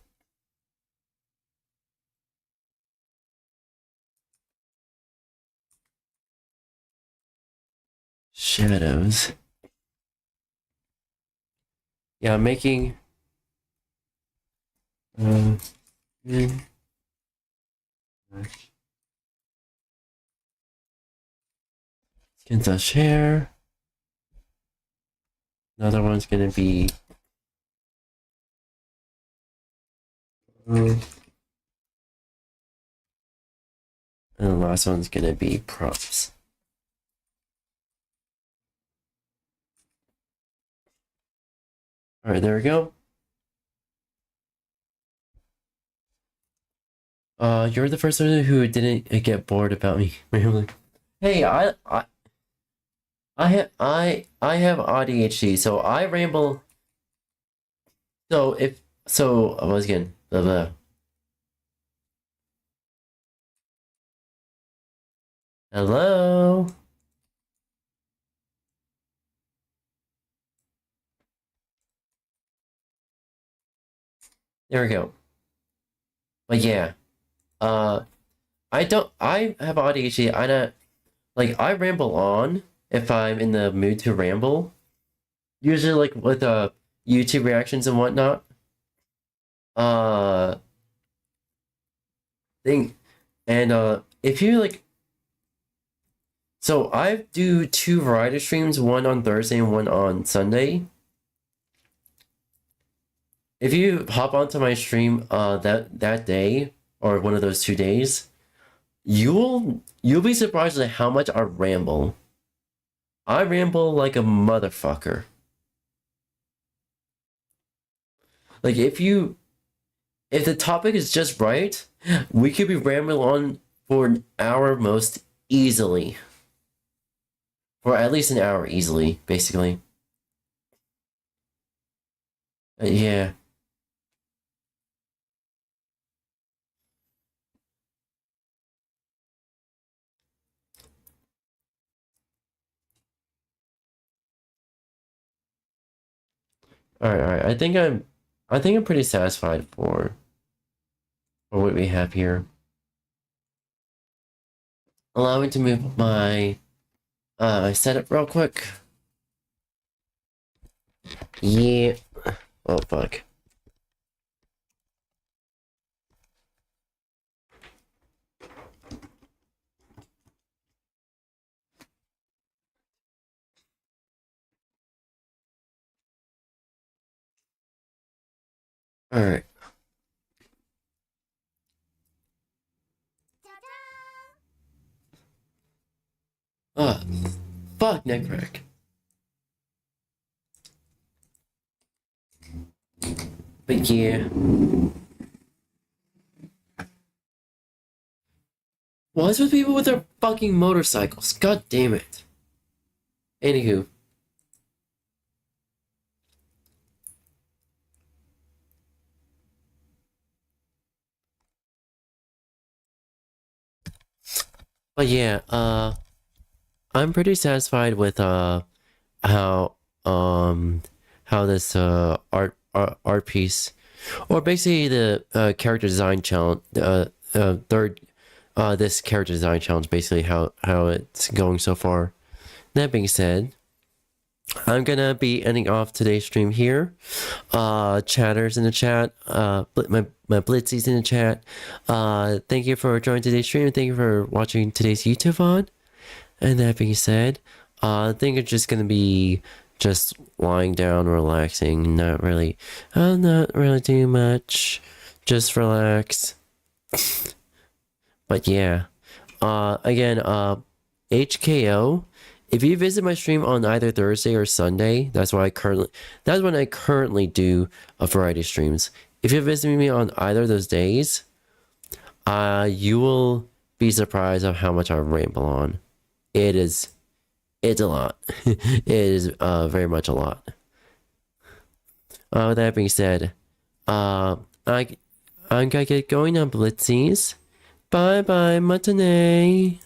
Shadows. Yeah, I'm making. Yeah. Skin touch hair. Another one's gonna be. And the last one's gonna be props. Alright, there we go. You're the first person who didn't get bored about me rambling. Hey, I have ADHD, so I ramble. So once again, blah blah. Hello. There we go. But yeah, I have ADHD. I don't like I ramble on if I'm in the mood to ramble. Usually like with YouTube reactions and whatnot. Thing and if you like, so I do 2 variety streams, one on Thursday and one on Sunday. If you hop onto my stream that day or one of those 2 days, you'll be surprised at how much I ramble. I ramble like a motherfucker. Like if the topic is just right, we could be rambling on for an hour most easily. For at least an hour easily, basically. Yeah. Alright. I think I'm pretty satisfied for what we have here. Allow me to move my setup real quick. Yeah. Oh fuck. Alright. Ah, fuck, neckcrack. But yeah. What's with people with their fucking motorcycles? God damn it. Anywho. But yeah, I'm pretty satisfied with how this art piece, or basically the character design challenge, this character design challenge, basically how it's going so far. That being said, I'm gonna be ending off today's stream here. Chatters in the chat, my blitzies in the chat. Thank you for joining today's stream. Thank you for watching today's YouTube VOD. And that being said, I think it's just gonna be just lying down, relaxing, not really doing much, just relax. But yeah, again, HKO. If you visit my stream on either Thursday or Sunday, that's when I currently do a variety of streams. If you're visiting me on either of those days, you will be surprised of how much I ramble on. It's a lot. It is very much a lot. With that being said, I'm gonna get going on blitzies. Bye bye, matinee.